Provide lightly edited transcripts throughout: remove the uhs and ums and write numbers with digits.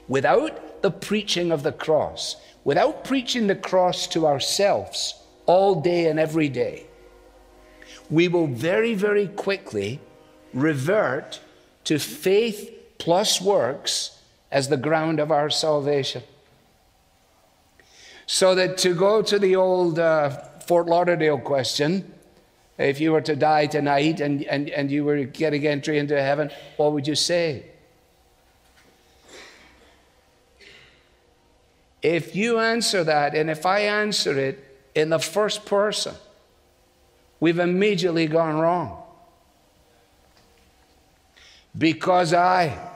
without the preaching of the cross, without preaching the cross to ourselves all day and every day, we will very, very quickly revert to faith plus works as the ground of our salvation. So that, to go to the old Fort Lauderdale question, if you were to die tonight and you were getting entry into heaven, what would you say? If you answer that, and if I answer it in the first person, we've immediately gone wrong. Because I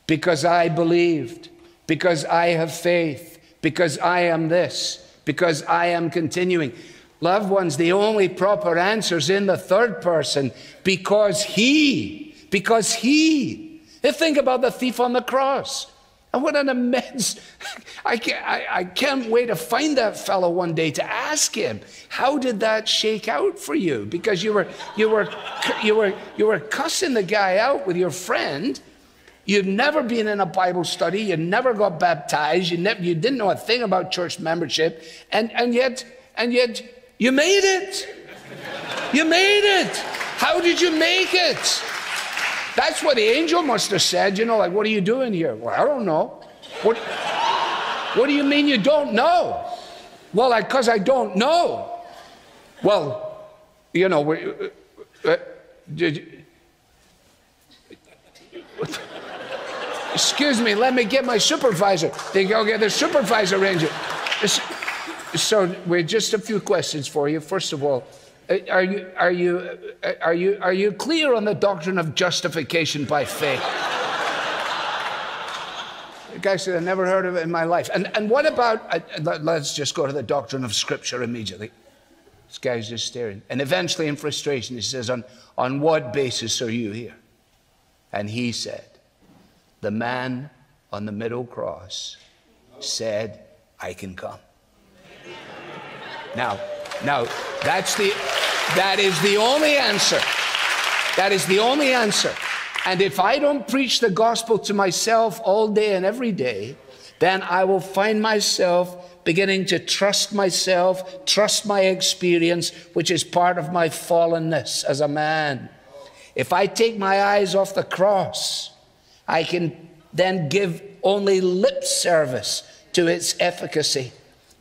believed, because I have faith, because I am this, because I am continuing. Loved ones, the only proper answer is in the third person, because he. Think about the thief on the cross. And what an immense, I can't wait to find that fellow one day to ask him, how did that shake out for you? Because you were cussing the guy out with your friend. You've never been in a Bible study. You never got baptized. You didn't know a thing about church membership. And yet you made it. You made it. How did you make it? That's what the angel must have said, like, what are you doing here? Well, I don't know. What do you mean you don't know? Well, because I don't know. Well, excuse me, let me get my supervisor. They go get the supervisor ranger. So, we're just a few questions for you. First of all, are you clear on the doctrine of justification by faith? The guy said, I never heard of it in my life. And what about, let's just go to the doctrine of Scripture immediately. This guy's just staring. And eventually, in frustration, he says, on what basis are you here? And he said, the man on the middle cross said, I can come. Now, that is the only answer. That is the only answer. And if I don't preach the gospel to myself all day and every day, then I will find myself beginning to trust myself, trust my experience, which is part of my fallenness as a man. If I take my eyes off the cross, I can then give only lip service to its efficacy,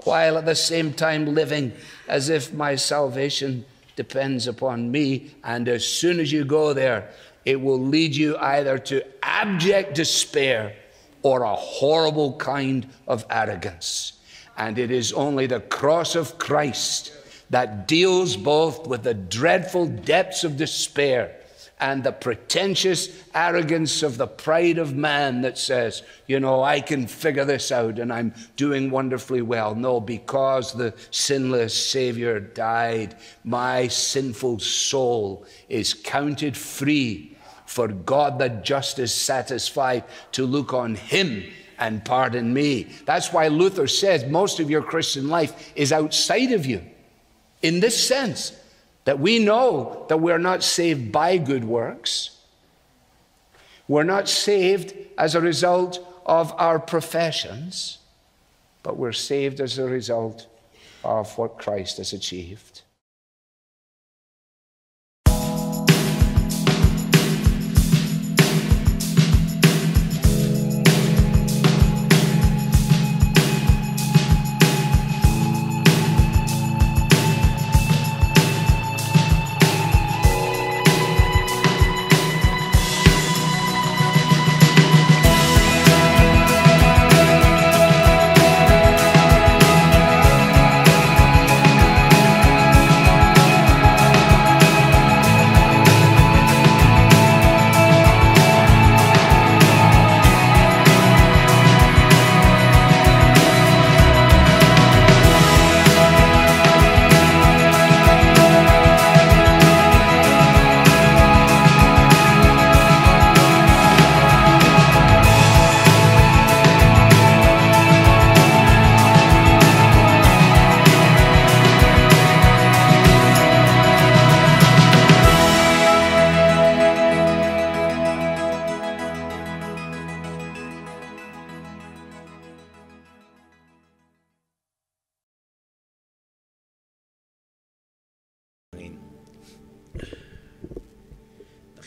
while at the same time living as if my salvation depends upon me. And as soon as you go there, it will lead you either to abject despair or a horrible kind of arrogance. And it is only the cross of Christ that deals both with the dreadful depths of despair and the pretentious arrogance of the pride of man that says, I can figure this out and I'm doing wonderfully well. No, because the sinless Savior died, my sinful soul is counted free, for God the just is satisfied to look on him and pardon me. That's why Luther says most of your Christian life is outside of you, in this sense, that we know that we're not saved by good works. We're not saved as a result of our professions, but we're saved as a result of what Christ has achieved.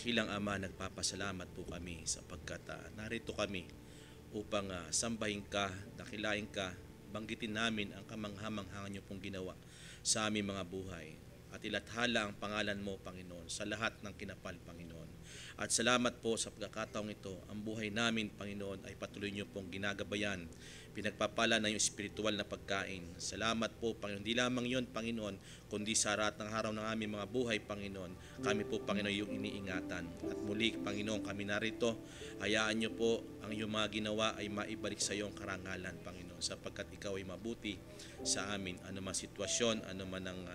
Dakilang Ama, nagpapasalamat po kami sapagkat narito kami upang sambahin ka, dakilain ka, banggitin namin ang kamangha-manghangan niyo pong ginawa sa aming mga buhay. At ilathala ang pangalan mo, Panginoon, sa lahat ng kinapal, Panginoon. At salamat po sa pagkakataong ito, ang buhay namin, Panginoon, ay patuloy niyo pong ginagabayan. Pinagpapala na yung espiritual na pagkain. Salamat po, Panginoon. Hindi lamang yun, Panginoon, kundi sa lahat ng araw ng aming mga buhay, Panginoon. Kami po, Panginoon, yung iniingatan. At muli, Panginoon, kami narito. Hayaan niyo po ang iyong mga ginawa ay maibalik sa iyong karangalan, Panginoon, sapagkat ikaw ay mabuti sa amin. Ano man sitwasyon, ano man ang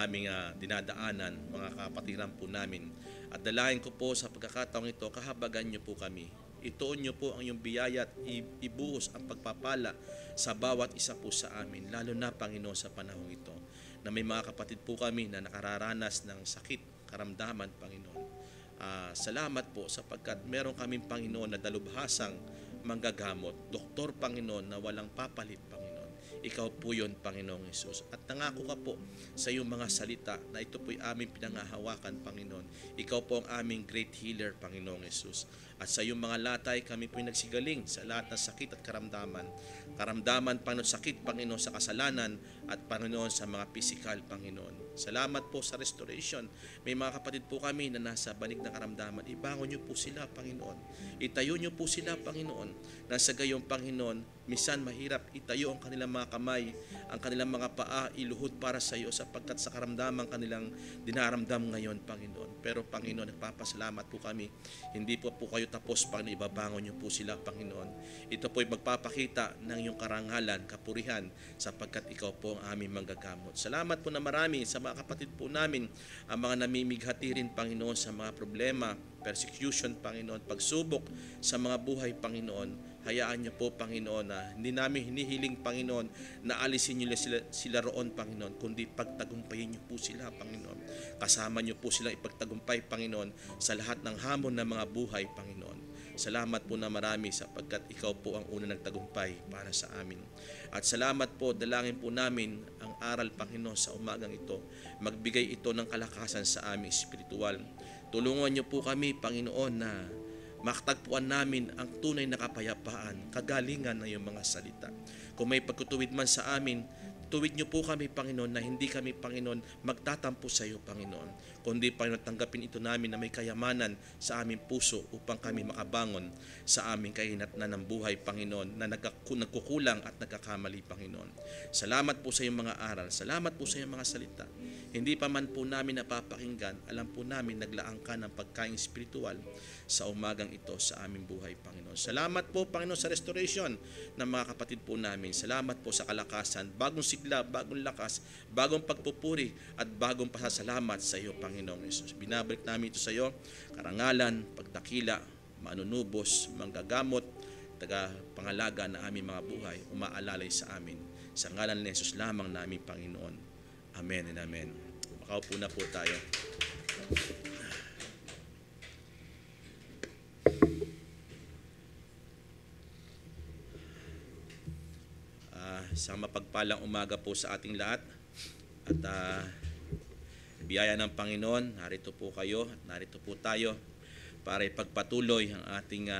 aming dinadaanan, mga kapatiran po namin. At dalayan ko po sa pagkakataong ito, kahabagan niyo po kami. Ituon niyo po ang iyong biyaya at ibuhos ang pagpapala sa bawat isa po sa amin, lalo na, Panginoon, sa panahong ito, na may mga kapatid po kami na nakararanas ng sakit, karamdaman, Panginoon. Salamat po sapagkat meron kaming, Panginoon, na dalubhasang manggagamot. Doktor, Panginoon, na walang papalit, Panginoon. Ikaw po yun, Panginoong Hesus. At nangako ka po sa iyong mga salita na ito po'y aming pinangahawakan, Panginoon. Ikaw po ang aming great healer, Panginoong Hesus. At sa iyong mga latay, kami po'y nagsigaling sa lahat ng sakit at karamdaman. Karamdaman, Panginoon, sakit, Panginoon, sa kasalanan at, Panginoon, sa mga pisikal, Panginoon. Salamat po sa restoration. May mga kapatid po kami na nasa banig na karamdaman. Ibangon niyo po sila, Panginoon. Itayo niyo po sila, Panginoon. Nasa gayong, Panginoon, minsan mahirap itayo ang kanilang mga kamay, ang kanilang mga paa, iluhod para sa iyo sapagkat sa karamdaman kanilang dinaramdam ngayon, Panginoon. Pero, Panginoon, nagpapasalamat po kami. Hindi po kayo tapos, Panginoon. Ibabangon niyo po sila, Panginoon. Ito po'y magpapakita ng iyong karangalan, kapurihan, sapagkat ikaw po ang aming manggagamot. Salamat po na marami sa mga kapatid po namin, ang mga namimighati rin, Panginoon, sa mga problema, persecution, Panginoon, pagsubok sa mga buhay, Panginoon. Hayaan niyo po, Panginoon, na hindi namin hinihiling, Panginoon, na alisin niyo sila roon, Panginoon, kundi pagtagumpayin niyo po sila, Panginoon. Kasama niyo po sila ipagtagumpay, Panginoon, sa lahat ng hamon ng mga buhay, Panginoon. Salamat po na marami sapagkat ikaw po ang unang nagtagumpay para sa amin. At salamat po, dalangin po namin ang aral, Panginoon, sa umagang ito. Magbigay ito ng kalakasan sa aming espiritual. Tulungan niyo po kami, Panginoon, na makatagpuan namin ang tunay na kapayapaan, kagalingan ng iyong mga salita. Kung may pagkutuwid man sa amin, tuwid niyo po kami, Panginoon, na hindi kami, Panginoon, magtatampo sa iyo, Panginoon. Kundi, Panginoon, tanggapin ito namin na may kayamanan sa aming puso upang kami makabangon sa aming kahinatnan ng buhay, Panginoon, na nagkukulang at nagkakamali, Panginoon. Salamat po sa iyong mga aral. Salamat po sa iyong mga salita. Hindi pa man po namin napapakinggan, alam po namin naglaang ka ng pagkain espiritual sa umagang ito sa aming buhay, Panginoon. Salamat po, Panginoon, sa restoration ng mga kapatid po namin. Salamat po sa kalakasan, bagong sigla, bagong lakas, bagong pagpupuri at bagong pasasalamat sa iyo, Panginoong Hesus. Binabalik namin ito sa iyo, karangalan, pagdakila, manunubos, manggagamot, tagapangalaga na aming mga buhay, umaalalay sa amin. Sa ngalan ni Hesus lamang namin, Panginoon. Amen and amen. Makaupo na po tayo. Isang mapagpalang umaga po sa ating lahat. At biyaya ng Panginoon, narito po kayo at narito po tayo para ipagpatuloy ang ating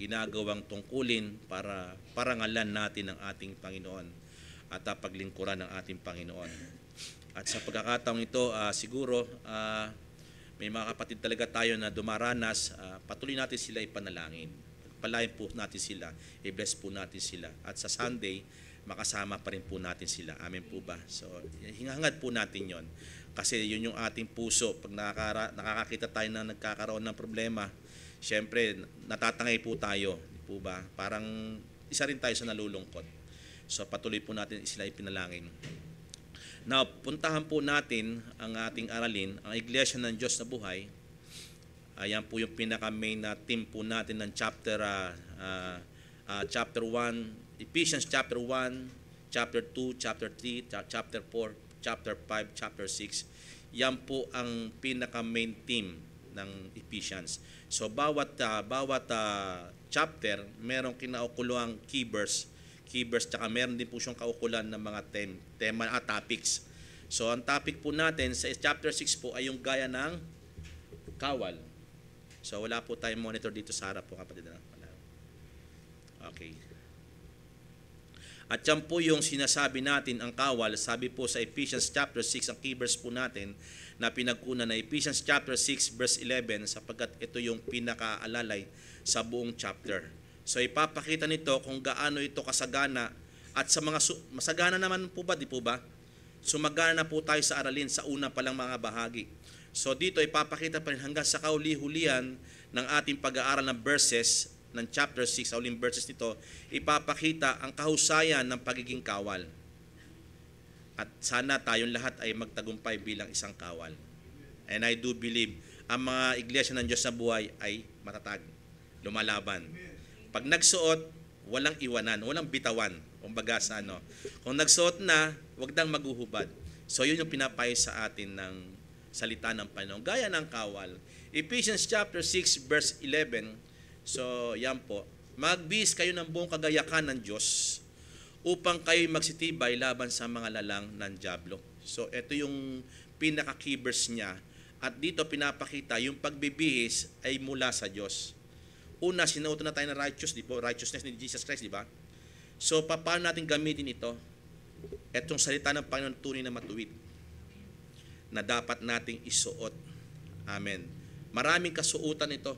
ginagawang tungkulin para parangalan natin ang ating Panginoon at paglingkuran ng ating Panginoon. At sa pagkakataong ito, siguro may mga kapatid talaga tayo na dumaranas, patuloy natin sila ipanalangin. Palayan po natin sila, i-bless po natin sila. At sa Sunday, makasama pa rin po natin sila. Amen po ba? So, hingangad po natin yon. Kasi yun yung ating puso. Pag nakakakita tayo na nagkakaroon ng problema, syempre, natatangay po tayo. Di po ba? Parang isa rin tayo sa nalulungkot. So, patuloy po natin sila ipinalangin. Now, puntahan po natin ang ating aralin, ang Iglesia ng Diyos na Buhay. Ayan po yung pinaka-main na theme po natin ng chapter 1, Ephesians chapter 1, chapter 2, chapter 3, chapter 4, chapter 5, chapter 6. Yan po ang pinaka-main theme ng Ephesians. So bawat chapter, merong kinaukulang key verse, tsaka meron din po siyang kaukulan ng mga tema at topics. So ang topic po natin sa chapter 6 po ay yung gaya ng kawal. So wala po tayong monitor dito sa harap po, kapatid. Okay. At yan po yung sinasabi natin ang kawal. Sabi po sa Ephesians chapter 6, ang key verse po natin na pinagkunan na Ephesians chapter 6 verse 11, sapagkat ito yung pinakaalalay sa buong chapter. So ipapakita nito kung gaano ito kasagana at sa mga masagana naman po ba, di po ba? Sumagana na po tayo sa aralin sa una palang mga bahagi. So dito ipapakita pa rin hanggang sa kauli-hulihan ng ating pag-aaral ng verses ng chapter 6, sa uling verses nito, ipapakita ang kahusayan ng pagiging kawal. At sana tayong lahat ay magtagumpay bilang isang kawal. And I do believe ang mga iglesia ng Diyos na buhay ay matatag, lumalaban. Pag nagsuot, walang iwanan, walang bitawan. Kumbaga sa ano, kung nagsuot na, wag nang maghuhubad. So yun yung pinapayo sa atin ng salita ng Panginoon. Gaya ng kawal. Ephesians chapter 6 verse 11. So yan po. Magbihis kayo ng buong kagayakan ng Diyos upang kayo magsitibay laban sa mga lalang ng dyablo. So ito yung pinaka-key verse niya. At dito pinapakita yung pagbibihis ay mula sa Diyos. Una, sinuotan na tayo ng righteousness ni Jesus Christ, di ba? So, paano natin gamitin ito? Itong salita ng Panginoon tunay na matuwid na dapat nating isuot. Amen. Maraming kasuotan ito.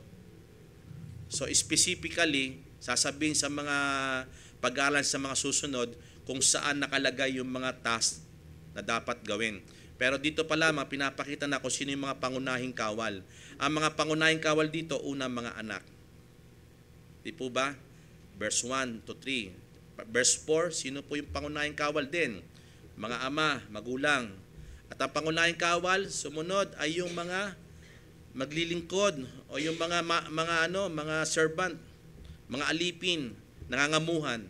So, specifically, sasabihin sa mga pag-aaral sa mga susunod kung saan nakalagay yung mga task na dapat gawin. Pero dito pa lamang, pinapakita na kung sino yung mga pangunahing kawal. Ang mga pangunahing kawal dito, una, mga anak. Di po ba? Verse 1 to 3. Verse 4, sino po yung pangunahing kawal din? Mga ama, magulang. At ang pangunahing kawal, sumunod ay yung mga maglilingkod o yung mga servant, mga alipin, nangangamuhan.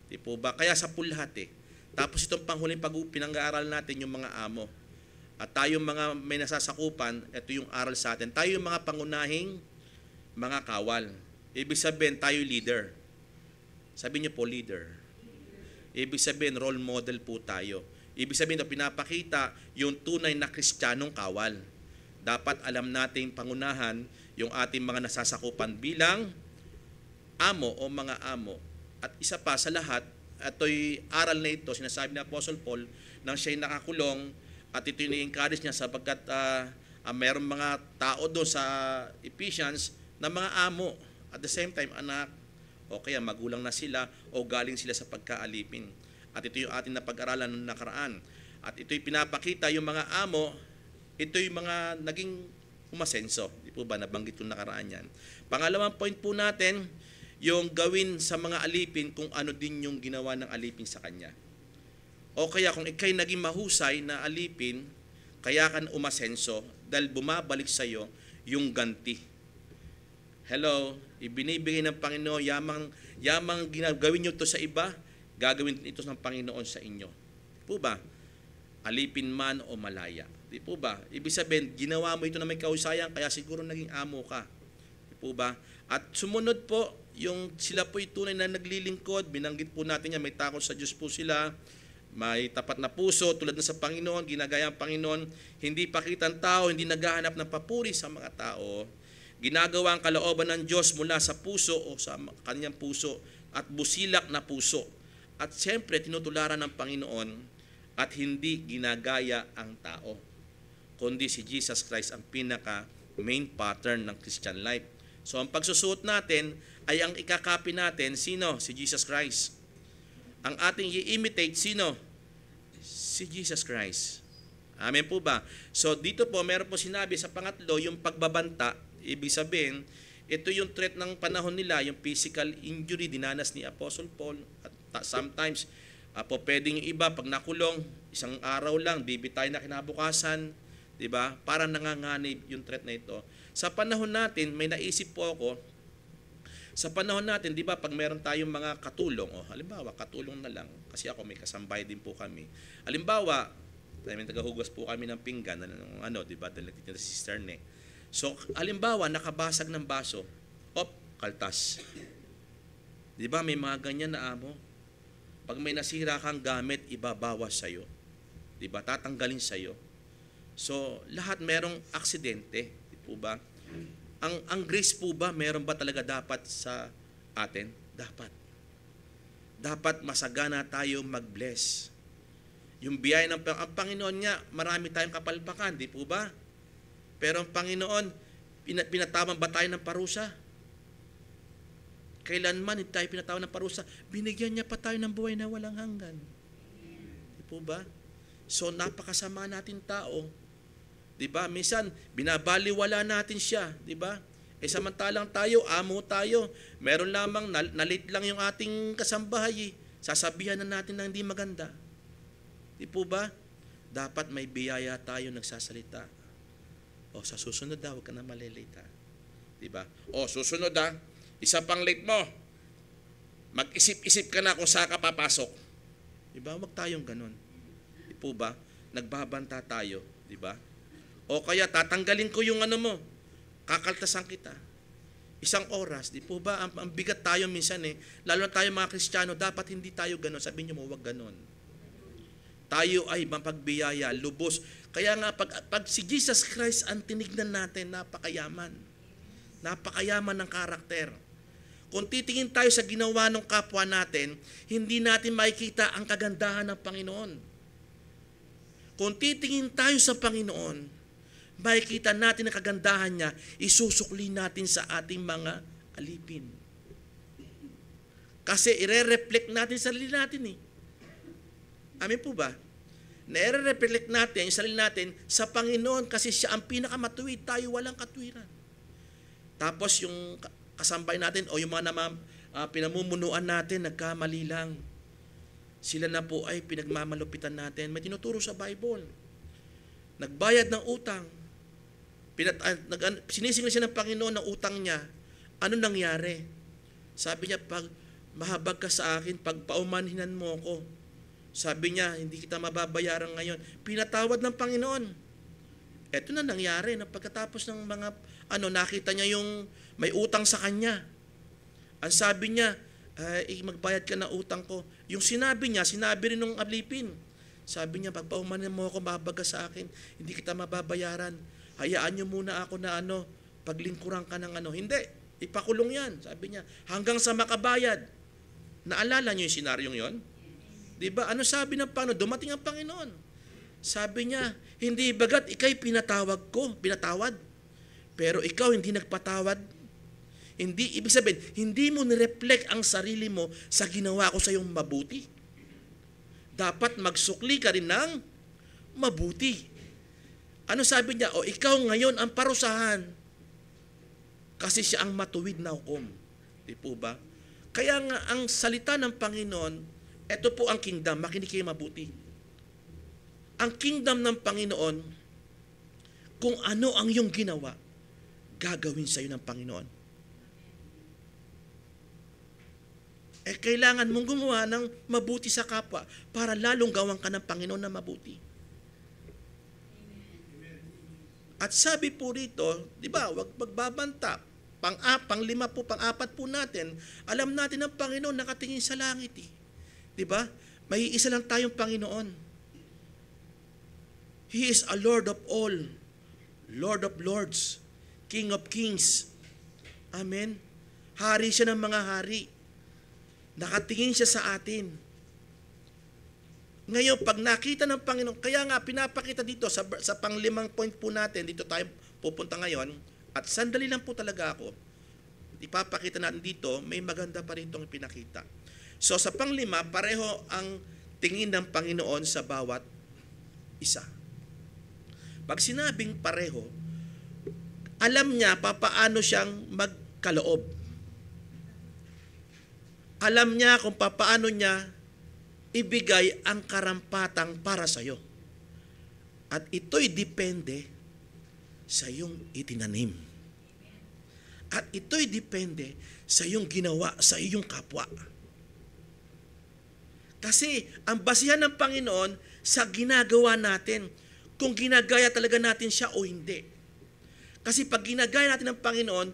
Di po ba? Kaya sa lahat eh. Tapos itong panghuling pinag-aaral natin yung mga amo. At tayong mga may nasasakupan, ito yung aral sa atin. Tayo yung mga pangunahing mga kawal. Ibig sabihin, tayo leader. Sabi niyo po, leader. Ibig sabihin, role model po tayo. Ibig sabihin, pinapakita yung tunay na Kristiyanong kawal. Dapat alam natin pangunahan yung ating mga nasasakupan bilang amo o mga amo. At isa pa sa lahat, ito'y aral na ito, sinasabi ni Apostle Paul, nang siya'y nakakulong at ito'y ni-encourage niya sapagkat mayroong mga tao doon sa Ephesians na mga amo. At the same time, anak, o kaya magulang na sila o galing sila sa pagkaalipin. At ito yung ating napag-aralan ng nakaraan. At ito'y pinapakita yung mga amo, ito'y mga naging umasenso. Di po ba nabanggit yung nakaraan yan? Pangalawang point po natin, yung gawin sa mga alipin kung ano din yung ginawa ng alipin sa kanya. O kaya kung ikay naging mahusay na alipin, kaya kan umasenso dahil bumabalik sa iyo yung ganti. Hello, ibinibigay ng Panginoon, yamang gagawin nyo ito sa iba, gagawin ito ng Panginoon sa inyo. Di po ba? Alipin man o malaya. Di po ba? Ibig sabihin, ginawa mo ito na may kahusayan, kaya siguro naging amo ka. Di po ba? At sumunod po, yung sila po tunay na naglilingkod, binanggit po natin yan, may takot sa Diyos po sila, may tapat na puso, tulad na sa Panginoon, ginagaya ang Panginoon, hindi pakitang tao, hindi naghahanap ng papuri sa mga tao, ginagawa ang kalooban ng Diyos mula sa puso o sa kanyang puso at busilak na puso. At siyempre, tinutularan ng Panginoon at hindi ginagaya ang tao, kundi si Jesus Christ ang pinaka-main pattern ng Christian life. So, ang pagsusuot natin ay ang ikakapi natin, sino? Si Jesus Christ. Ang ating i-imitate, sino? Si Jesus Christ. Amen po ba? So, dito po, meron po sinabi sa pangatlo, yung pagbabanta. Ibig sabihin, ito yung threat ng panahon nila, yung physical injury dinanas ni Apostle Paul. At sometimes, po pwedeng yung iba, pag nakulong, isang araw lang, bibitay na kinabukasan, diba? Parang nanganganib yung threat na ito. Sa panahon natin, may naisip po ako, sa panahon natin, di ba, pag meron tayong mga katulong, halimbawa, katulong na lang, kasi ako may kasambay din po kami. Halimbawa, may tagahugas po kami ng pinggan, di ba, dahil nagtitinda si Sister Ne. So, halimbawa, nakabasag ng baso, kaltas. Di ba, may mga ganyan na amo? Pag may nasira kang gamit, ibabawas sa'yo. Di ba, tatanggalin sa'yo. So, lahat merong aksidente. Di po ba? Ang grace po ba, meron ba talaga dapat sa atin? Dapat. Dapat masagana tayo mag-bless. Yung biyaya ng ang Panginoon nga, marami tayong kapalpakan, di po ba? Pero ang Panginoon, pinatawan ba tayo ng parusa? Kailanman hindi tayo pinatawan ng parusa, binigyan niya pa tayo ng buhay na walang hanggan. Di po ba? So napakasama natin tao. Di ba? Minsan, binabaliwala natin siya. Di ba? Samantalang tayo, amo tayo. Meron lamang, nalit lang yung ating kasambahay. Sasabihan na natin na hindi maganda. Di po ba? Dapat may biyaya tayo nagsasalita. O sa susunod daw, huwag ka na malilita. Di ba? O susunod isa pang late mo. Mag-isip-isip ka na kung saan ka papasok. Di ba? Huwag tayong ganun. Di po ba? Nagbabanta tayo. Di ba? O kaya tatanggalin ko yung mo. Kakaltasan kita. Isang oras. Di po ba? Ang bigat tayo minsan Lalo na tayo mga Kristiyano, dapat hindi tayo ganun. Sabihin niyo mo, huwag ganun. Tayo ay mapagbiyaya, lubos. Kaya nga, pag si Jesus Christ ang tinignan natin, napakayaman. Napakayaman ng karakter. Kung titingin tayo sa ginawa ng kapwa natin, hindi natin makikita ang kagandahan ng Panginoon. Kung titingin tayo sa Panginoon, makikita natin ang kagandahan niya, isusukli natin sa ating mga alipin. Kasi ire-reflect natin sa sarili natin Amin po ba? Nare-reflect natin yung sarili natin sa Panginoon kasi siya ang pinakamatuwid, tayo walang katwiran. Tapos yung kasambay natin o yung mga pinamumunuan natin, nagkamali lang. Sila na po ay pinagmamalupitan natin. May tinuturo sa Bible. Nagbayad ng utang. Sinisingil siya ng Panginoon ng utang niya. Ano nangyari? Sabi niya, pag mahabag ka sa akin, pag paumanhinan mo ako, sabi niya, hindi kita mababayaran ngayon. Pinatawad ng Panginoon. Ito na nangyari na pagkatapos ng mga, nakita niya yung may utang sa kanya. Ang sabi niya, magbayad ka ng utang ko. Yung sinabi niya, sinabi rin ng alipin. Sabi niya, pag paumanin mo ako, mabaga sa akin, hindi kita mababayaran. Hayaan niyo muna ako na paglingkuran ka ng Hindi, ipakulong yan. Sabi niya, hanggang sa makabayad. Naalala niyo yung senaryong yon? Diba? Ano sabi ng Panginoon? Dumating ang Panginoon. Sabi niya, hindi bagat ikay pinatawad. Pero ikaw hindi nagpatawad. Hindi, ibig sabihin, hindi mo nireflect ang sarili mo sa ginawa ko sa iyong mabuti. Dapat magsukli ka rin ng mabuti. Ano sabi niya? O ikaw ngayon ang parusahan. Kasi siya ang matuwid na hukom. Di po ba? Kaya nga ang salita ng Panginoon, ito po ang kingdom, makinig kayo mabuti. Ang kingdom ng Panginoon, kung ano ang iyong ginawa, gagawin sa iyo ng Panginoon. Kailangan mong gumawa ng mabuti sa kapwa para lalong gawang ka ng Panginoon na mabuti. At sabi po rito, di ba, huwag magbabanta. Pang-apat po natin, alam natin ang Panginoon nakatingin sa langit Di ba? May isa lang tayong Panginoon. He is a Lord of all, Lord of lords, King of kings. Amen? Hari siya ng mga hari. Nakatingin siya sa atin. Ngayon, pag nakita ng Panginoon, kaya nga pinapakita dito sa pang-5 point po natin, dito tayo pupunta ngayon, at sandali lang po talaga ako, ipapakita natin dito, may maganda pa rin itong pinakita. So sa pang-5, pareho ang tingin ng Panginoon sa bawat isa. Pag sinabing pareho, alam niya papaano siyang magkaloob. Alam niya kung papaano niya ibigay ang karampatang para sa iyo. At ito'y depende sa iyong itinanim. At ito'y depende sa iyong ginawa sa iyong kapwa. Kasi ang basihan ng Panginoon sa ginagawa natin, kung ginagaya talaga natin siya o hindi. Kasi pag ginagaya natin ng Panginoon,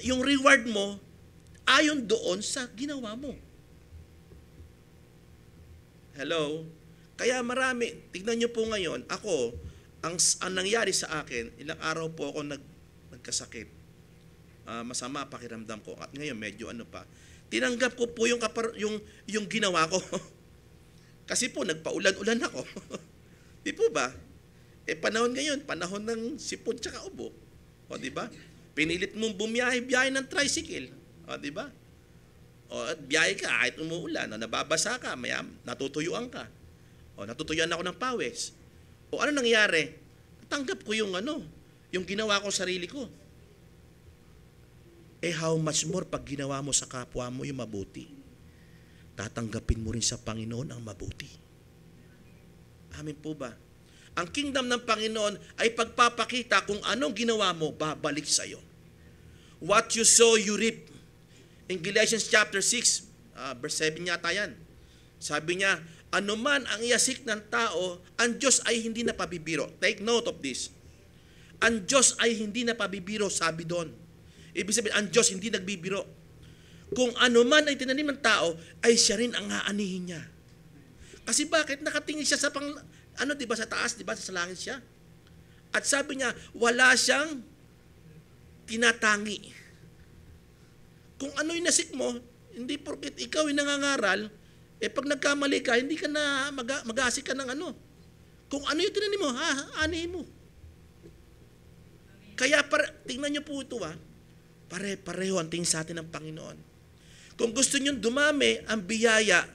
yung reward mo, ayon doon sa ginawa mo. Hello? Kaya marami, tignan nyo po ngayon, ako, ang nangyari sa akin, ilang araw po ako nagkasakit. masama pakiramdam ko. At ngayon medyo ano pa, tinanggap ko po yung ginawa ko. Kasi po nagpaulan-ulan ako. Di po ba? Panahon ngayon, panahon ng sipon tsaka ubo. O di ba? Pinilit mong bumiyahe ng tricycle. O di ba? O at biyahe ka kahit umuulan, o nababasa ka, maya natutuyuan ka. O natutuyuan ako ng pawis. O ano nangyari? Tanggap ko yung ginawa ko sarili ko. How much more pag ginawa mo sa kapwa mo yung mabuti, tatanggapin mo rin sa Panginoon ang mabuti. Amin po ba? Ang kingdom ng Panginoon ay pagpapakita kung anong ginawa mo, babalik sa iyo. What you sow, you reap. In Galatians chapter 6, verse 7 yata yan. Sabi niya, anuman ang iyasik ng tao, ang Diyos ay hindi na pabibiro. Take note of this. Ang Diyos ay hindi na pabibiro, sabi doon. Ibig sabihin, ang Diyos hindi nagbibiro. Kung anuman ay tinanim ng tao, ay siya rin ang aanihin niya. Kasi bakit? Nakatingin siya sa diba, sa taas, diba, sa langit siya. At sabi niya, wala siyang tinatangi. Kung ano yung nasik mo, hindi porket ikaw yung nangangaral, pag nagkamali ka, hindi ka na mag-aasik ka ng ano. Kung ano yung tinanim mo, anihin mo. Kaya tingnan niyo po ito, pare-pareho ang tingin sa atin ng Panginoon. Kung gusto niyo dumami ang biyaya,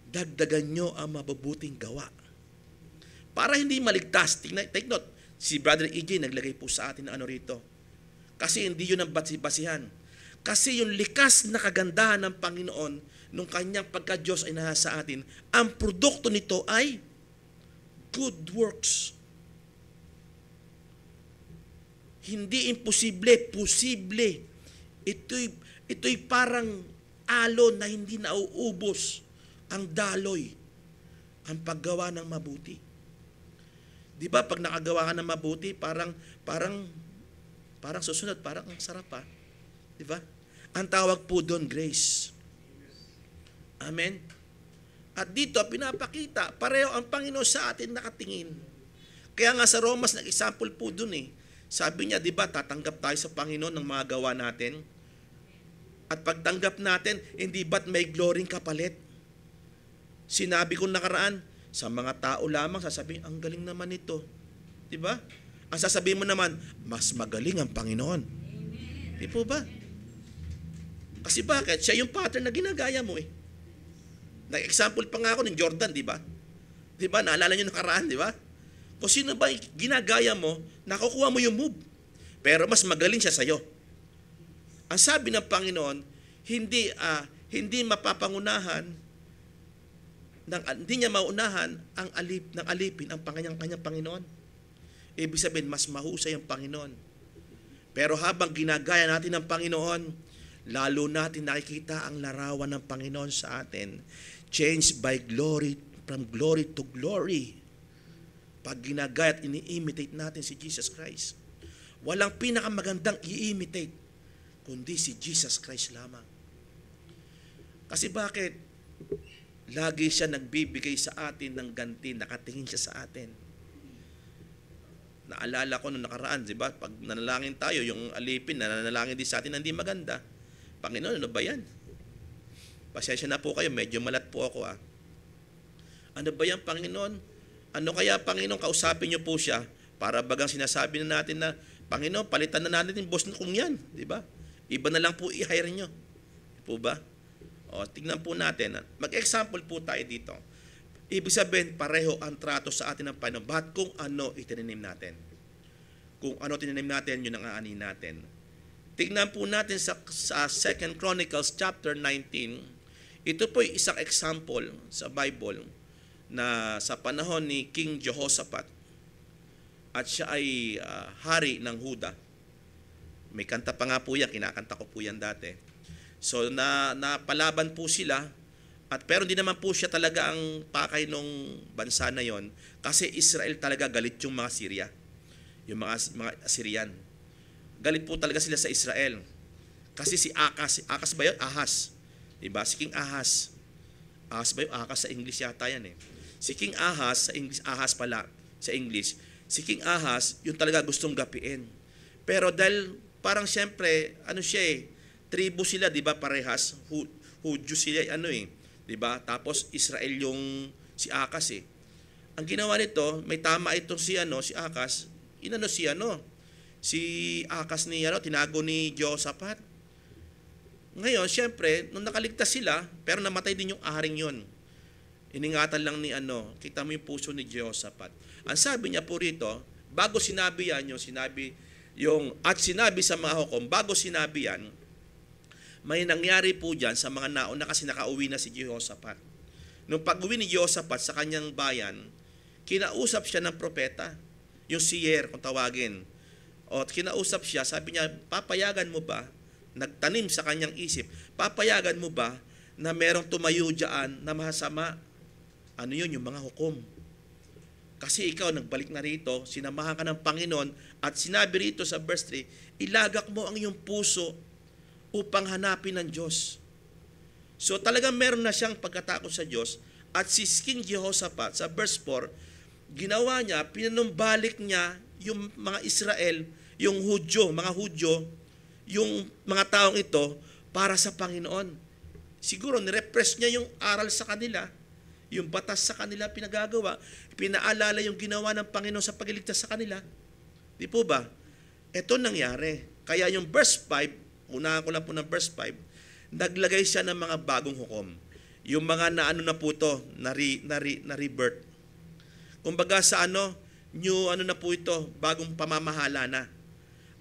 dagdagan niyo ang mabubuting gawa. Para hindi maligtas, take note, si Brother EJ naglagay po sa atin ng rito. Kasi hindi yun ang basihan. Kasi yung likas na kagandahan ng Panginoon, nung kanyang pagka-Diyos ay nasa atin, ang produkto nito ay good works. Hindi imposible, posible. Ito'y parang alon na hindi nauubos ang daloy, ang paggawa ng mabuti. Di ba pag nakagawa ka ng mabuti, parang susunod, parang ang sarap pa. Di ba? Ang tawag po doon, grace. Amen? At dito, pinapakita, pareho ang Panginoon sa atin nakatingin. Kaya nga sa Romas, nag-example po doon Sabi niya, di ba, tatanggap tayo sa Panginoon ng mga gawa natin? At pagtanggap natin, hindi ba't may gloryng kapalit? Sinabi kong nakaraan, sa mga tao lamang sasabihin, ang galing naman ito. Di ba? Ang sasabihin mo naman, mas magaling ang Panginoon. Di po ba? Kasi bakit? Siya yung pattern na ginagaya mo Nag-example pa nga ako ng Jordan, di ba? Di ba? Naalala nyo nakaraan, di ba? Kung sino ba ginagaya mo, nakukuha mo yung move. Pero mas magaling siya sa'yo. Ang sabi ng Panginoon, hindi mapapangunahan, hindi niya maunahan ang alipin ang kanyang Panginoon. Ibig sabihin, mas mahusay ang Panginoon. Pero habang ginagaya natin ang Panginoon, lalo natin nakikita ang larawan ng Panginoon sa atin. Changed by glory, from glory to glory. Pag ginagaya at ini-imitate natin si Jesus Christ, walang pinakamagandang i-imitate, kundi si Jesus Christ lamang. Kasi bakit? Lagi siya nagbibigay sa atin ng ganti, nakatingin siya sa atin. Naalala ko nung nakaraan, di ba? Pag nanalangin tayo, yung alipin, nanalangin din sa atin na hindi maganda. Panginoon, ano ba yan? Pasensya na po kayo, medyo malat po ako. Ano ba yan, Panginoon? Ano kaya, Panginoon, kausapin niyo po siya para bagang sinasabi na natin na, Panginoon, palitan na natin yung boss kung yan, di ba? Iba na lang po i-hire niyo. Po ba? O, tingnan po natin. Mag-example po tayo dito. Ibig sabihin, pareho ang trato sa atin ng Panginoon. Ba't kung ano itinanim natin? Kung ano tinanim natin, yun ang aanin natin. Tingnan po natin sa 2 Chronicles chapter 19. Ito po ay isang example sa Bible na sa panahon ni King Jehoshaphat at siya ay hari ng Huda. May kanta pa nga po yan, kinakanta ko po yan dati. So napalaban po sila pero hindi naman po siya talaga ang pakay nung bansa na yon kasi Israel talaga galit yung mga Syria. Yung mga Assyrian. Galit po talaga sila sa Israel. Kasi si Akas ba yun? Ahas. Diba? Si King Ahas. Ahas ba yun? Akas sa English yata yan Si King Ahas, sa English, Ahas pala sa English. Si King Ahas, yun talaga gustong gapiin. Pero dahil parang siyempre, ano siya tribo sila, di ba, parehas, Hudyo sila, 'di ba? Tapos Israel yung si Akas Ang ginawa nito, may tama itong si Akas, si Akas ni tinago ni Jehoshaphat. Ngayon, siyempre, nung nakaligtas sila, pero namatay din yung aring yon. Iningatan lang ni kita mo yung puso ni Jehoshaphat. Ang sabi niya po rito, bago sinabi yan, sinabi sa mga hukom, bago sinabi yan, may nangyari po dyan sa mga nauna kasi nakauwi na si Jehoshaphat. Nung pag-uwi ni Jehoshaphat sa kanyang bayan, kinausap siya ng propeta, yung seer kung tawagin. O kinausap siya, sabi niya, papayagan mo ba, nagtanim sa kanyang isip, papayagan mo ba na merong tumayo dyan na masama? Ano yun? Yung mga hukom. Kasi ikaw nagbalik na rito, sinamahan ka ng Panginoon at sinabi rito sa verse 3, ilagak mo ang iyong puso upang hanapin ng Diyos. So talagang meron na siyang pagkatakot sa Diyos at si King Jehoshaphat sa verse 4, ginawa niya, pinanumbalik niya yung mga Israel, yung mga Hudyo, yung mga taong ito para sa Panginoon. Siguro nirepress niya yung aral sa kanila, yung batas sa kanila pinagagawa, pinaalala yung ginawa ng Panginoon sa pagliligtas sa kanila. Di po ba? Ito nangyari. Kaya yung verse 5, unahan ko lang po ng verse 5, naglagay siya ng mga bagong hukom. Yung mga na po ito, na rebirth. Kumbaga sa new na po ito, bagong pamamahala na.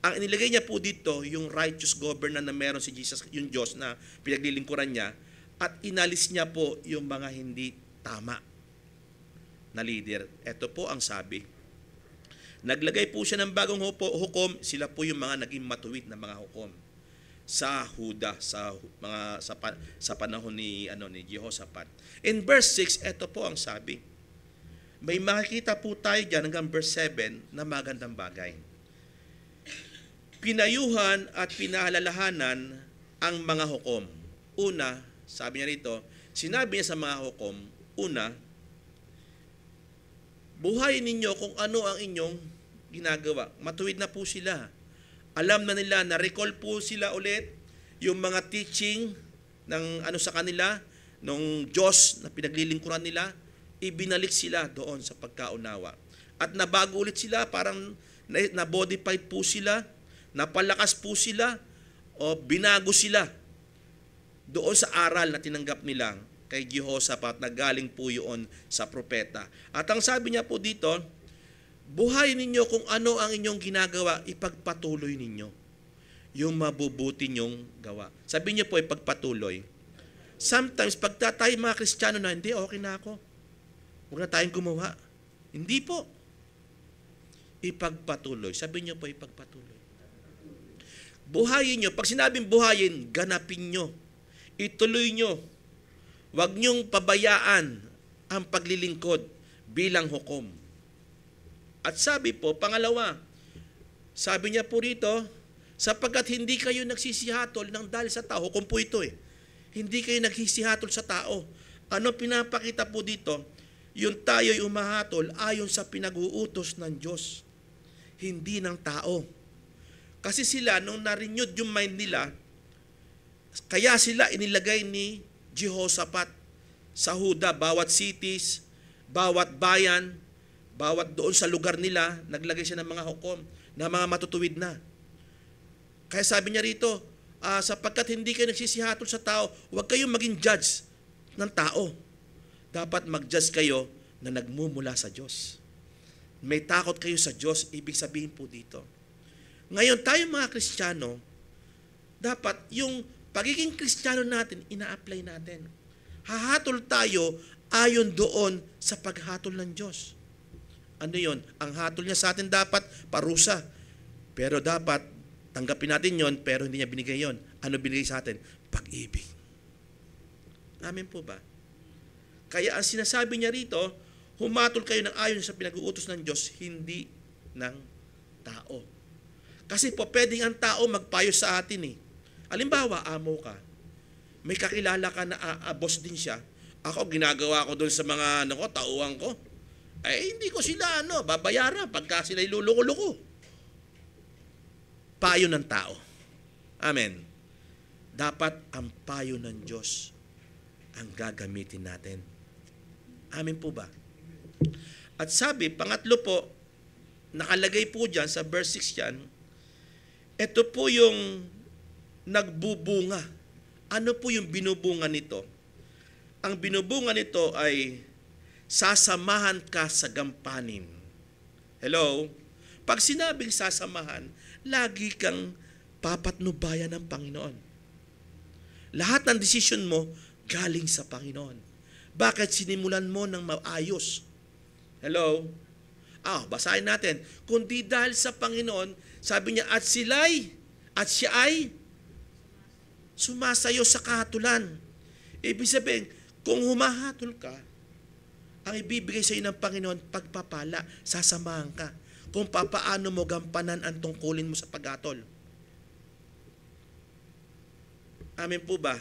Ang inilagay niya po dito, yung righteous governor na meron si Jesus, yung Diyos na pinaglilingkuran niya, at inalis niya po yung mga hindi tama na leader. Ito po ang sabi. Naglagay po siya ng bagong hukom, sila po yung mga naging matuwid na mga hukom sa Huda, sa panahon ni Jehoshaphat. In verse 6, ito po ang sabi. May makikita po tayo diyan hanggang verse 7 na magandang bagay. Pinayuhan at pinahalalahanan ang mga hukom. Una, sabi niya rito, sinabi niya sa mga hukom, una, buhayin ninyo kung ano ang inyong ginagawa. Matuwid na po sila. Alam na nila, na-recall po sila ulit yung mga teaching ng sa kanila, ng Diyos na pinaglilingkuran nila, ibinalik sila doon sa pagkaunawa. At nabago ulit sila, parang na-bodified po sila, napalakas po sila, o binago sila doon sa aral na tinanggap nila kay Jehoshaphat na galing po yun sa propeta. At ang sabi niya po dito, buhayin ninyo kung ano ang inyong ginagawa, ipagpatuloy ninyo yung mabubuti nyong gawa. Sabi niyo po, ipagpatuloy. Sometimes, pag tayo mga Kristiyano na, hindi, okay na ako. Huwag na tayong gumawa. Hindi po. Ipagpatuloy. Sabi niyo po, ipagpatuloy. Buhayin nyo. Pag sinabing buhayin, ganapin nyo. Ituloy nyo. Huwag nyong pabayaan ang paglilingkod bilang hukom. At sabi po, pangalawa, sabi niya po rito, sapagkat hindi kayo nagsisihatol ng dahil sa tao, hukom po ito Hindi kayo nagsisihatol sa tao. Ano pinapakita po dito? Yung tayo'y umahatol ayon sa pinag-uutos ng Diyos, hindi ng tao. Kasi sila, nung na-renewed yung mind nila, kaya sila inilagay ni Jehoshaphat sa Huda, bawat cities, bawat bayan, bawat doon sa lugar nila, naglagay siya ng mga hukom, na mga matutuwid na. Kaya sabi niya rito, sapagkat hindi kayo nagsisihatol sa tao, huwag kayong maging judge ng tao. Dapat mag-judge kayo na nagmumula sa Diyos. May takot kayo sa Diyos, ibig sabihin po dito. Ngayon, tayo mga Kristiyano, dapat yung pagiging Kristiyano natin, ina-apply natin. Hahatol tayo ayon doon sa paghatol ng Diyos. Ano yon? Ang hatol niya sa atin dapat parusa. Pero dapat tanggapin natin yon, pero hindi niya binigay yon. Ano binigay sa atin? Pag-ibig. Amen po ba? Kaya ang sinasabi niya rito, humatol kayo ng ayon sa pinag-uutos ng Diyos, hindi ng tao. Kasi po, pwedeng ang tao magpayo sa atin Halimbawa, amo ka. May kakilala ka na boss din siya. Ako, ginagawa ko doon sa mga tauhan ko. Hindi ko sila babayaran pagka sila iluluko-luko. payo ng tao. Amen. Dapat ang payo ng Diyos ang gagamitin natin. Amen po ba? At sabi, pangatlo po, nakalagay po dyan sa verse 6 yan, ito po yung nagbubunga. Ano po yung binubunga nito? Ang binubunga nito ay sasamahan ka sa gampanin. Hello? Pag sinabing sasamahan, lagi kang papatnubayan ng Panginoon. Lahat ng desisyon mo galing sa Panginoon. Bakit sinimulan mo ng maayos? Hello? Basahin natin. Kundi dahil sa Panginoon, sabi niya, at siya ay sumasayo sa kahatulan. Ibig sabihin, kung humahatol ka, ang ibibigay sa iyo ng Panginoon, pagpapala, sasamahan ka. Kung papaano mo gampanan ang tungkulin mo sa paghatol. Amen po ba?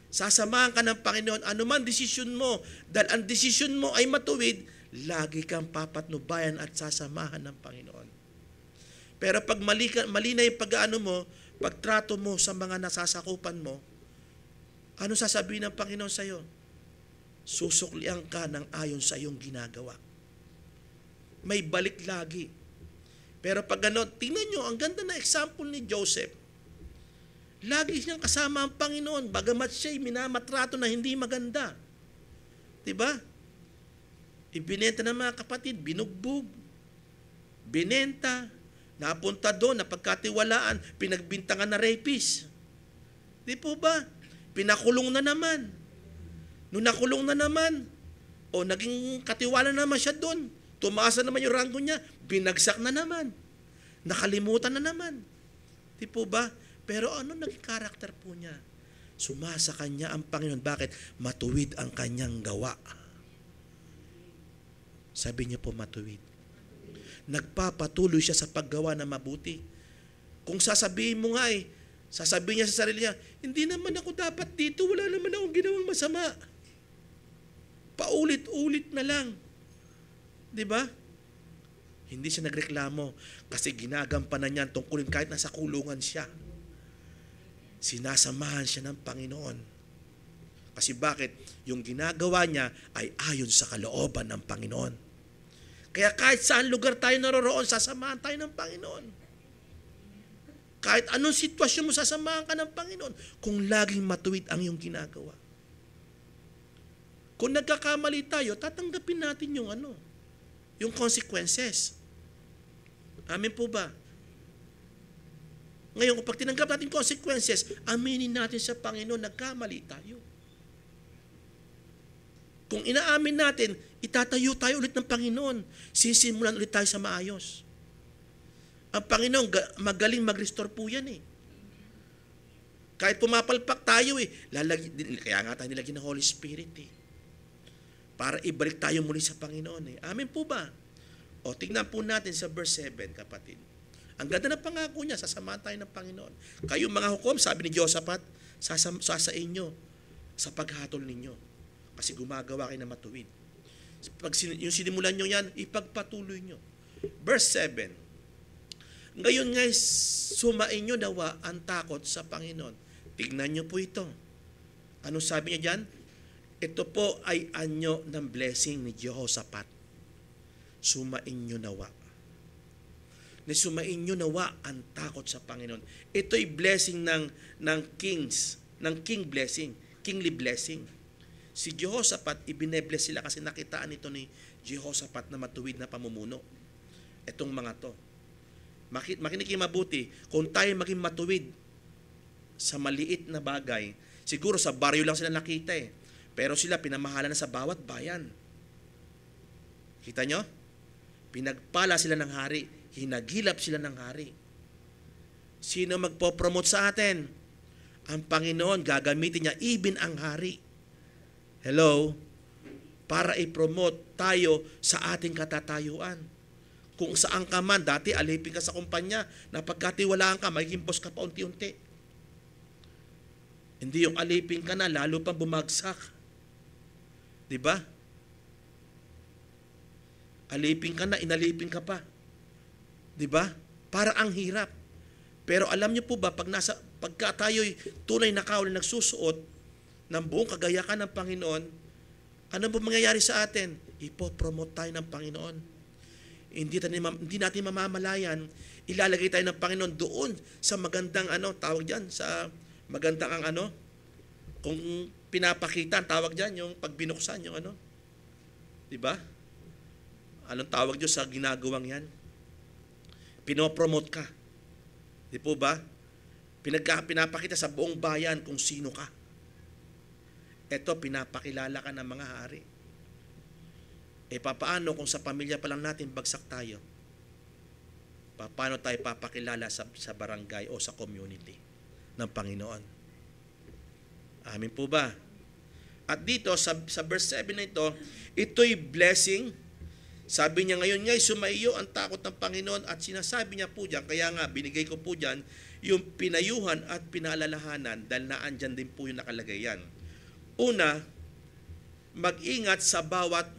Sasamahan ka ng Panginoon, anuman desisyon mo, dahil ang desisyon mo ay matuwid, lagi kang papatnubayan at sasamahan ng Panginoon. Pero pag mali na yung pag-ano mo, pagtrato mo sa mga nasasakupan mo, ano sasabihin ng Panginoon sa iyo? Susuklian ka ng ayon sa iyong ginagawa. May balik lagi. Pero pag gano'n, tingnan nyo, ang ganda na example ni Joseph. Lagi siyang kasama ang Panginoon, bagamat siya'y minamatrato na hindi maganda. Diba? Ibinenta ng mga kapatid, binugbog, binenta, napunta doon, napagkatiwalaan, pinagbintangan na rapist. Di po ba? Pinakulong na naman. Nung nakulong na naman, naging katiwala naman siya doon, tumaas na naman yung ranggo niya, binagsak na naman, nakalimutan na naman. Di po ba? Pero ano naging karakter po niya? Sumasa kanya ang Panginoon. Bakit? Matuwid ang kanyang gawa. Sabi niya po matuwid. Nagpapatuloy siya sa paggawa na mabuti. Kung sasabihin mo nga sasabihin niya sa sarili niya, hindi naman ako dapat dito, wala naman akong ginawang masama. Paulit-ulit na lang. Di ba? Hindi siya nagreklamo kasi ginagampanan niya ang tungkulin kahit nasa kulungan siya. Sinasamahan siya ng Panginoon. Kasi bakit? Yung ginagawa niya ay ayon sa kalooban ng Panginoon. Kaya kahit saan lugar tayo naroroon, sasamahan tayo ng Panginoon. Kahit anong sitwasyon mo, sasamahan ka ng Panginoon kung laging matuwid ang iyong ginagawa. Kung nagkakamali tayo, tatanggapin natin yung consequences. Amen po ba? Ngayon, kapag tinanggap natin consequences, aminin natin sa Panginoon, nagkamali tayo. Kung inaamin natin, itatayo tayo ulit ng Panginoon. Sisimulan ulit tayo sa maayos. Ang Panginoon, magaling mag-restore po yan Kahit pumapalpak tayo kaya nga tayo nilagyan ng Holy Spirit para ibalik tayo muli sa Panginoon Amen po ba? Tingnan po natin sa verse 7, kapatid. Ang ganda ng pangako niya, sasamahan tayo ng Panginoon. Kayo mga hukom, sabi ni Josaphat, sasain nyo sa paghatol ninyo. Kasi gumagawa kayo na matuwid. Pag yung sinimulan nyo yan, ipagpatuloy nyo. Verse 7. Ngayon guys, sumain nyo nawa ang takot sa Panginoon. Tignan nyo po ito. Ano sabi niya dyan? Ito po ay anyo ng blessing ni Jehoshaphat. Sumain nyo nawa. Sumain nyo nawa ang takot sa Panginoon. Ito'y blessing ng king blessing, kingly blessing. Si Jehoshaphat, ibinebless sila kasi nakitaan ito ni Jehoshaphat na matuwid na pamumuno. Itong mga to. Makinig kayo mabuti, kung tayo maging matuwid sa maliit na bagay, siguro sa baryo lang sila nakita pero sila pinamahalan na sa bawat bayan. Kita nyo? Pinagpala sila ng hari, hinagilap sila ng hari. Sino magpo-promote sa atin? Ang Panginoon, gagamitin niya even ang hari. Hello? Para i-promote tayo sa ating katatayuan. Kung saan ka man, dati alipin ka sa kumpanya, napagkatiwalaan ka, magiging boss ka pa unti-unti. Hindi yung alipin ka na, lalo pang bumagsak. Diba? Alipin ka na, inalipin ka pa. Diba? Para ang hirap. Pero alam niyo po ba, pagka tayo'y tunay na kaaway na nagsusuot ng buong kagayakan ng Panginoon, ano po mangyayari sa atin? Ipopromote tayo ng Panginoon. Hindi natin mamamalayan, ilalagay tayo ng Panginoon doon sa magandang tawag diyan, sa magandang kung pinapakita, tawag diyan, yung pag binuksan, yung di ba? Anong tawag diyo sa ginagawang yan? Pinopromote ka. Di po ba? Pinapakita sa buong bayan kung sino ka. Ito, pinapakilala ka ng mga hari. Papaano kung sa pamilya pa lang natin bagsak tayo? Paano tayo papakilala sa barangay o sa community ng Panginoon? Amin po ba? At dito, sa verse 7 na ito'y blessing. Sabi niya ngayon nga'y sumaiyo ang takot ng Panginoon at sinasabi niya po diyan, kaya nga binigay ko po diyan yung pinayuhan at pinaalalahanan dahil naandyan din po yung nakalagay yan. Una, mag-ingat sa bawat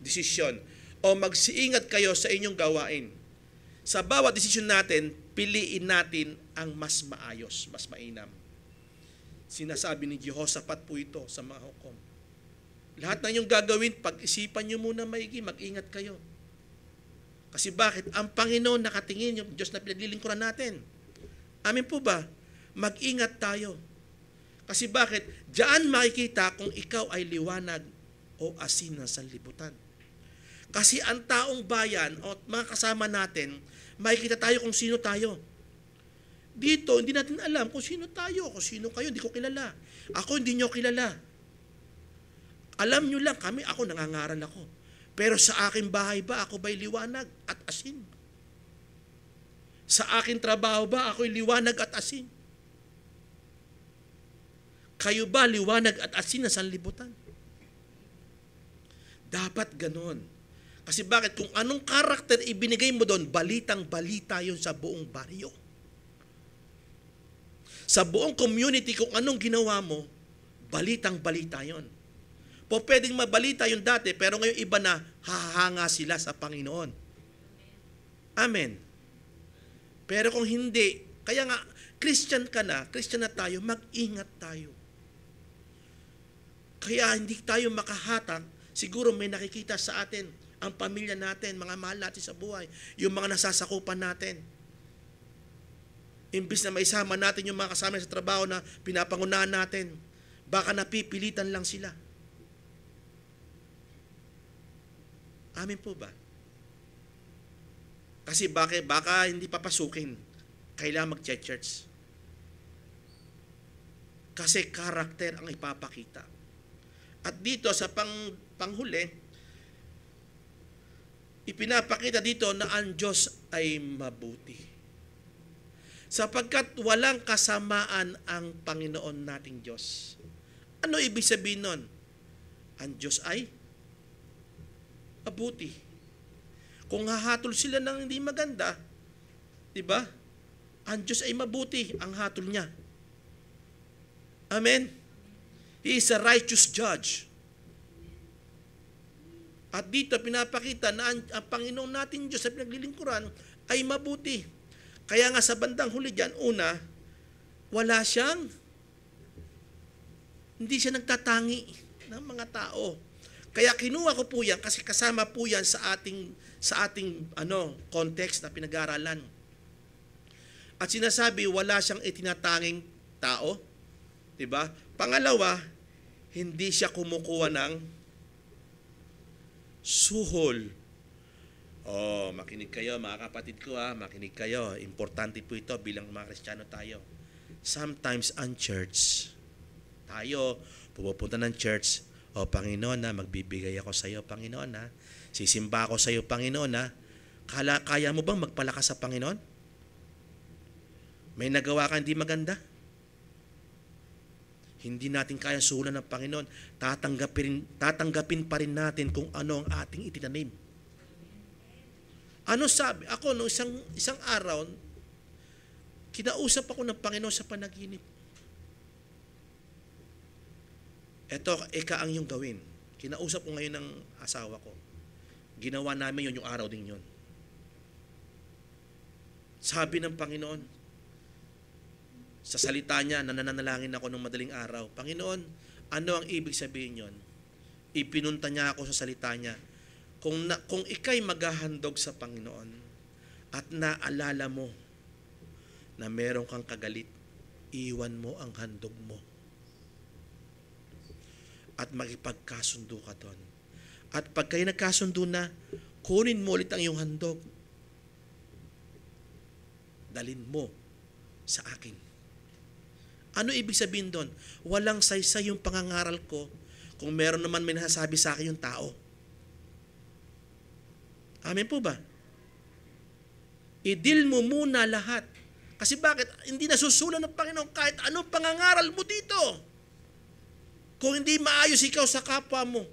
desisyon o magsiingat kayo sa inyong gawain. Sa bawat desisyon natin, piliin natin ang mas maayos, mas mainam. Sinasabi ni Jehoshaphat po ito sa mga hukom. Lahat ng inyong gagawin, pag-isipan nyo muna maigi, mag-ingat kayo. Kasi bakit? Ang Panginoon nakatingin, yung Diyos na pinaglilingkuran natin. Amin po ba? Mag-ingat tayo. Kasi bakit? Diyan makikita kung ikaw ay liwanag o asin ng sanlibutan. Kasi ang taong bayan o mga kasama natin, makikita tayo kung sino tayo. Dito, hindi natin alam kung sino tayo, kung sino kayo, hindi ko kilala. Ako, hindi nyo kilala. Alam nyo lang kami, ako nangangaral ako. Pero sa aking bahay ba, ako ba'y liwanag at asin? Sa aking trabaho ba, ako'y liwanag at asin? Kayo ba liwanag at asin na sanlibutan? Dapat ganon. Kasi bakit? Kung anong karakter ibinigay mo doon, balitang-balita yun sa buong baryo. Sa buong community, kung anong ginawa mo, balitang-balita yun. Po pwedeng mabalita yung dati, pero ngayon iba na, hahanga sila sa Panginoon. Amen. Pero kung hindi, kaya nga, Christian ka na, Christian na tayo, mag-ingat tayo. Kaya hindi tayo makahatak, siguro may nakikita sa atin, ang pamilya natin, mga mahal natin sa buhay, yung mga nasasakupan natin. Imbis na maisama natin yung mga kasama sa trabaho na pinapangunahan natin, baka napipilitan lang sila. Amin po ba? Kasi baka hindi papasukin. Kailangan mag-church. Kasi karakter ang ipapakita. At dito sa panghuli, ipinapakita dito na ang Diyos ay mabuti. Sapagkat walang kasamaan ang Panginoon nating Diyos. Ano ibig sabihin nun? Ang Diyos ay mabuti. Kung hahatol sila ng hindi maganda, di ba? Ang Diyos ay mabuti ang hatol niya. Amen? He is a righteous judge. At dito pinapakita na ang Panginoon natin Diyos sa pinaglilingkuran ay mabuti. Kaya nga sa bandang huli dyan, una, hindi siya nagtatangi ng mga tao. Kaya kinuha ko po yan kasi kasama po yan sa ating context na pinag-aaralan. At sinasabi, wala siyang itinatanging tao. Diba? Pangalawa, hindi siya kumukuha ng suhol. Makinig kayo mga kapatid ko makinig kayo. Importante po ito bilang mga Kristiyano tayo. Sometimes ang church, tayo pupunta ng church, Panginoon magbibigay ako sa iyo, Panginoon sisimba ako sa iyo, Panginoon kaya mo bang magpalakas sa Panginoon? May nagawa ka hindi maganda? Hindi natin kaya suhulan ng Panginoon. Tatanggapin pa rin natin kung ano ang ating itinanim. Ano sabi? Ako, no, isang araw, kinausap ako ng Panginoon sa panaginip. Eto, ika ang iyong gawin. Kinausap ko ngayon ng asawa ko. Ginawa namin yun yung araw din yun. Sabi ng Panginoon, Sa salita niya, nananalangin ako ng madaling araw. Panginoon, ano ang ibig sabihin yon? Ipinunta niya ako sa salita niya. Kung ikay maghahandog sa Panginoon at naalala mo na meron kang kagalit, iwan mo ang handog mo. At makipagkasundo ka doon. At pag kayo nagkasundo na, kunin mo ulit ang iyong handog. Dalin mo sa akin. Ano ibig sabihin doon? Walang saysay yung pangangaral ko kung meron naman may nasasabi sa akin yung tao. Amen po ba? I-deal mo muna lahat. Kasi bakit? Hindi nasusulan ng Panginoon kahit anong pangangaral mo dito. Kung hindi maayos ikaw sa kapwa mo,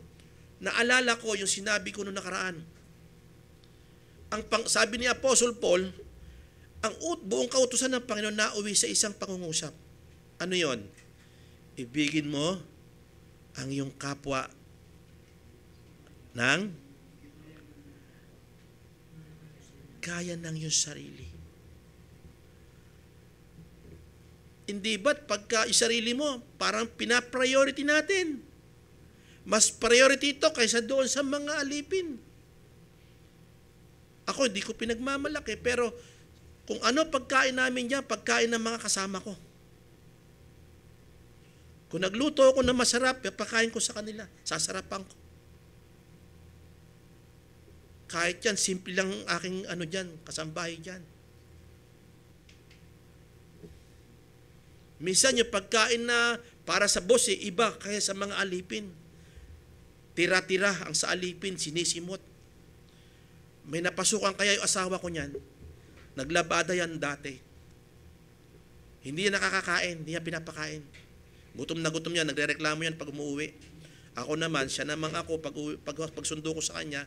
naalala ko yung sinabi ko noong nakaraan. Sabi ni Apostle Paul, ang buong kautusan ng Panginoon nauwi sa isang pangungusap. Ano yon? Ibigin mo ang iyong kapwa ng gaya ng iyong sarili. Hindi ba't pagka isarili mo, parang pinapriority natin? Mas priority ito kaysa doon sa mga alipin. Ako, hindi ko pinagmamalaki, pero kung ano pagkain namin dyan, pagkain ng mga kasama ko. Kung nagluto ako na masarap, pagkain ko sa kanila, sasarapan ko. Kahit yan, simple lang aking dyan, kasambahay dyan. Minsan yung pagkain na para sa boss, iba kaya sa mga alipin. Tira-tira ang sa alipin, sinisimot. May napasukan kaya yung asawa ko niyan. Naglabada yan dati. Hindi niya nakakakain, hindi niya pinapakain. Gutom na gutom yan, nagrereklamo yan pag umuwi. Ako naman, siya naman ako, pag sundo ko sa kanya,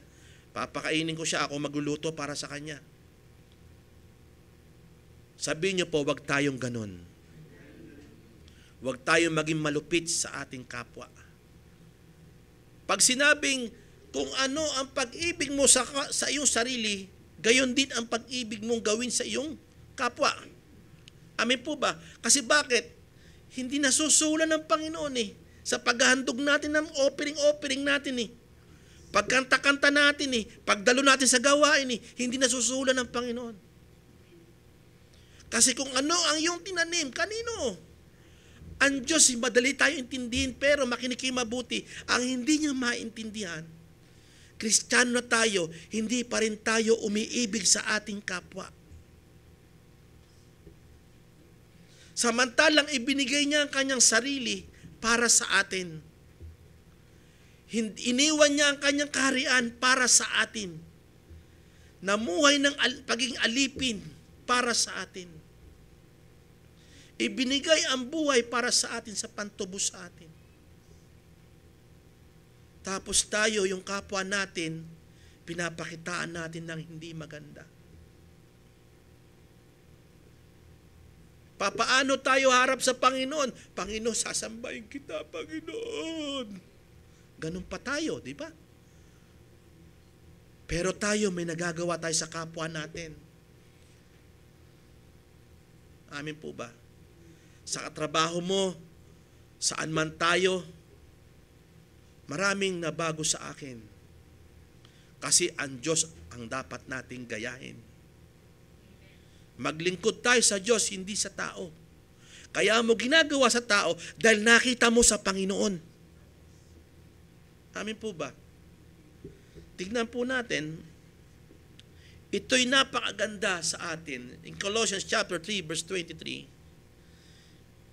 papakainin ko siya, ako magluluto para sa kanya. Sabihin niyo po, wag tayong ganun. Huwag tayong maging malupit sa ating kapwa. Pag sinabing kung ano ang pag-ibig mo sa iyong sarili, gayon din ang pag-ibig mong gawin sa iyong kapwa. Amen po ba? Kasi bakit? Hindi nasusulan ng Panginoon sa paghahandog natin ng offering natin Pagkanta-kanta natin pagdalo natin sa gawain hindi nasusulan ng Panginoon. Kasi kung ano ang iyong tinanim, kanino? Ang Diyos, madali tayo intindihin, pero makinig kayo mabuti. Ang hindi niya maintindihan, Kristiyano na tayo, hindi pa rin tayo umiibig sa ating kapwa. Samantalang ibinigay niya ang kanyang sarili para sa atin. Iniwan niya ang kanyang kaharian para sa atin. Namuhay ng pagiging alipin para sa atin. Ibinigay ang buhay para sa atin sa pantubos sa atin. Tapos tayo, yung kapwa natin, pinapakitaan natin ng hindi maganda. Papaano tayo harap sa Panginoon? Panginoon, sasambahin kita, Panginoon. Ganun pa tayo, di ba? Pero tayo, may nagagawa tayo sa kapwa natin. Amin po ba? Sa katrabaho mo, saan man tayo, maraming nabago sa akin. Kasi ang Diyos ang dapat nating gayahin. Maglingkod tayo sa Diyos, hindi sa tao. Kaya mo ginagawa sa tao dahil nakita mo sa Panginoon. Amin po ba? Tignan po natin, ito'y napakaganda sa atin. In Colossians chapter 3, verse 23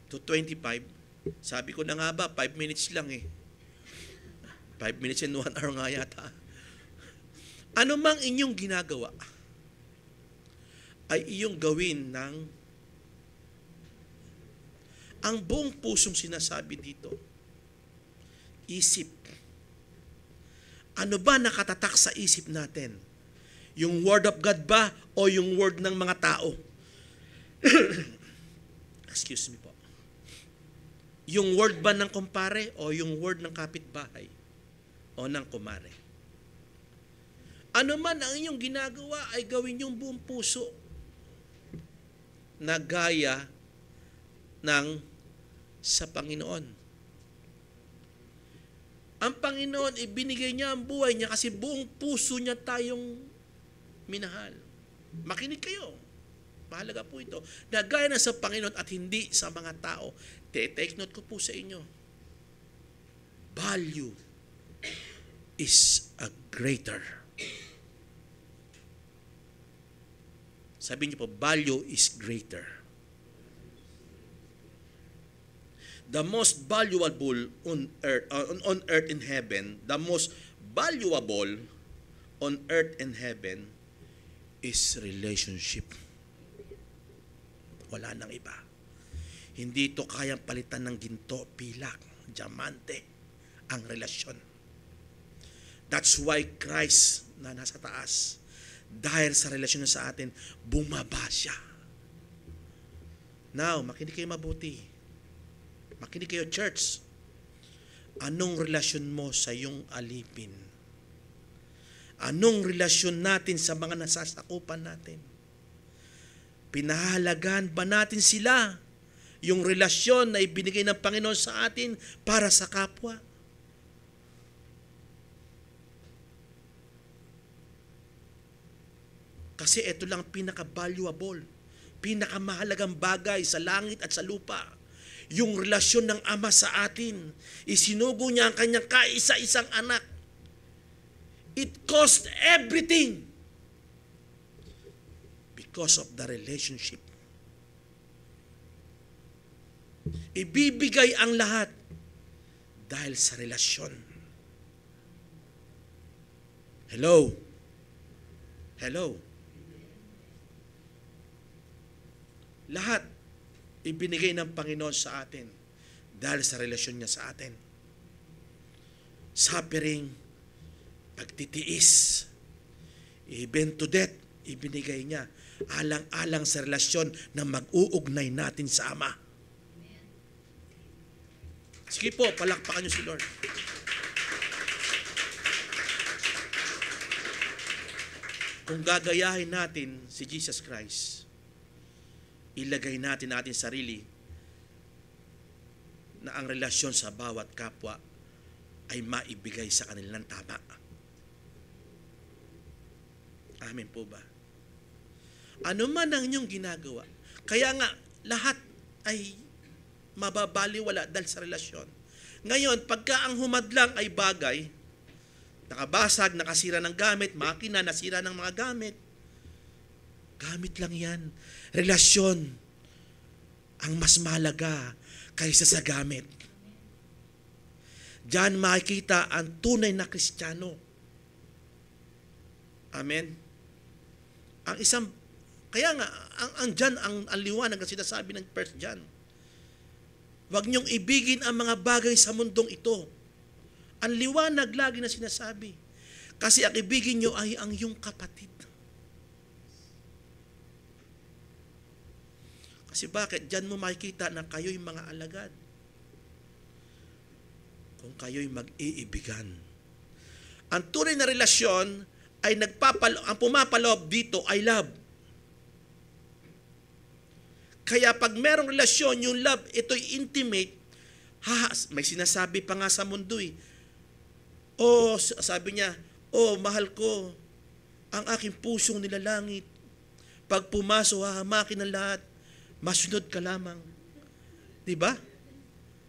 to 25, sabi ko na nga ba, 5 minutes lang 5 minutes and 1 hour nga yata. Ano mang inyong ginagawa, ay iyong gawin ng ang buong pusong sinasabi dito. Isip. Ano ba nakatatak sa isip natin? Yung word of God ba o yung word ng mga tao? Excuse me po. Yung word ba ng kumpare o yung word ng kapitbahay o ng kumare? Ano man ang inyong ginagawa ay gawin yung buong puso na gaya sa Panginoon. Ang Panginoon, ibinigay niya ang buhay niya kasi buong puso niya tayong minahal. Makinig kayo. Mahalaga po ito. Nagaya na sa Panginoon at hindi sa mga tao. Take note ko po sa inyo. Value is a greater. Sabi niyo po, value is greater. The most valuable on earth and heaven, the most valuable on earth and heaven is relationship. Wala nang iba. Hindi ito kayang palitan ng ginto, pilak, diamante, ang relasyon. That's why Christ na nasa taas, dahil sa relasyon niya sa atin, bumaba siya. Now, makinig kayo mabuti. Makinig kayo, church. Anong relasyon mo sa iyong alipin? Anong relasyon natin sa mga nasasakupan natin? Pinahalagaan ba natin sila? Yung relasyon na ibinigay ng Panginoon sa atin para sa kapwa? Kasi ito lang pinaka-valuable, pinakamahalagang bagay sa langit at sa lupa. Yung relasyon ng Ama sa atin. Isinugo niya ang kanyang kaisa-isang anak. It cost everything because of the relationship. Ibibigay ang lahat dahil sa relasyon. Hello? Hello? Lahat ibinigay ng Panginoon sa atin dahil sa relasyon niya sa atin. Suffering, pagtitiis, even to death, ibinigay niya alang-alang sa relasyon na mag-uugnay natin sa Ama. Sige po, palakpakan niyo si Lord. Kung gagayahin natin si Jesus Christ, ilagay natin sarili na ang relasyon sa bawat kapwa ay maibigay sa kanilang tama. Amen po ba? Ano man ang inyong ginagawa, kaya nga lahat ay mababaliwala dahil sa relasyon. Ngayon, pagka ang humadlang ay bagay, nakabasag, nakasira ng gamit, makina, nasira ng mga gamit, gamit lang yan. Relasyon ang mas mahalaga kaysa sa gamit. Diyan makikita ang tunay na Kristiyano. Amen? Ang isang, kaya nga, ang liwanag na sinasabi ng 1 John. Huwag niyong ibigin ang mga bagay sa mundong ito. Ang liwanag lagi na sinasabi. Kasi ang ibigin niyo ay ang iyong kapatid. Kasi bakit? Diyan mo makikita na kayo'y mga alagad. Kung kayo'y mag-iibigan. Ang tunay na relasyon ay ang pumapaloob dito ay love. Kaya pag merong relasyon, yung love, ito'y intimate, may sinasabi pa nga sa mundo eh. Sabi niya, mahal ko, ang aking pusong nilalangit. Pag pumasok, hahamakin ang lahat. Masunod ka lamang. Diba?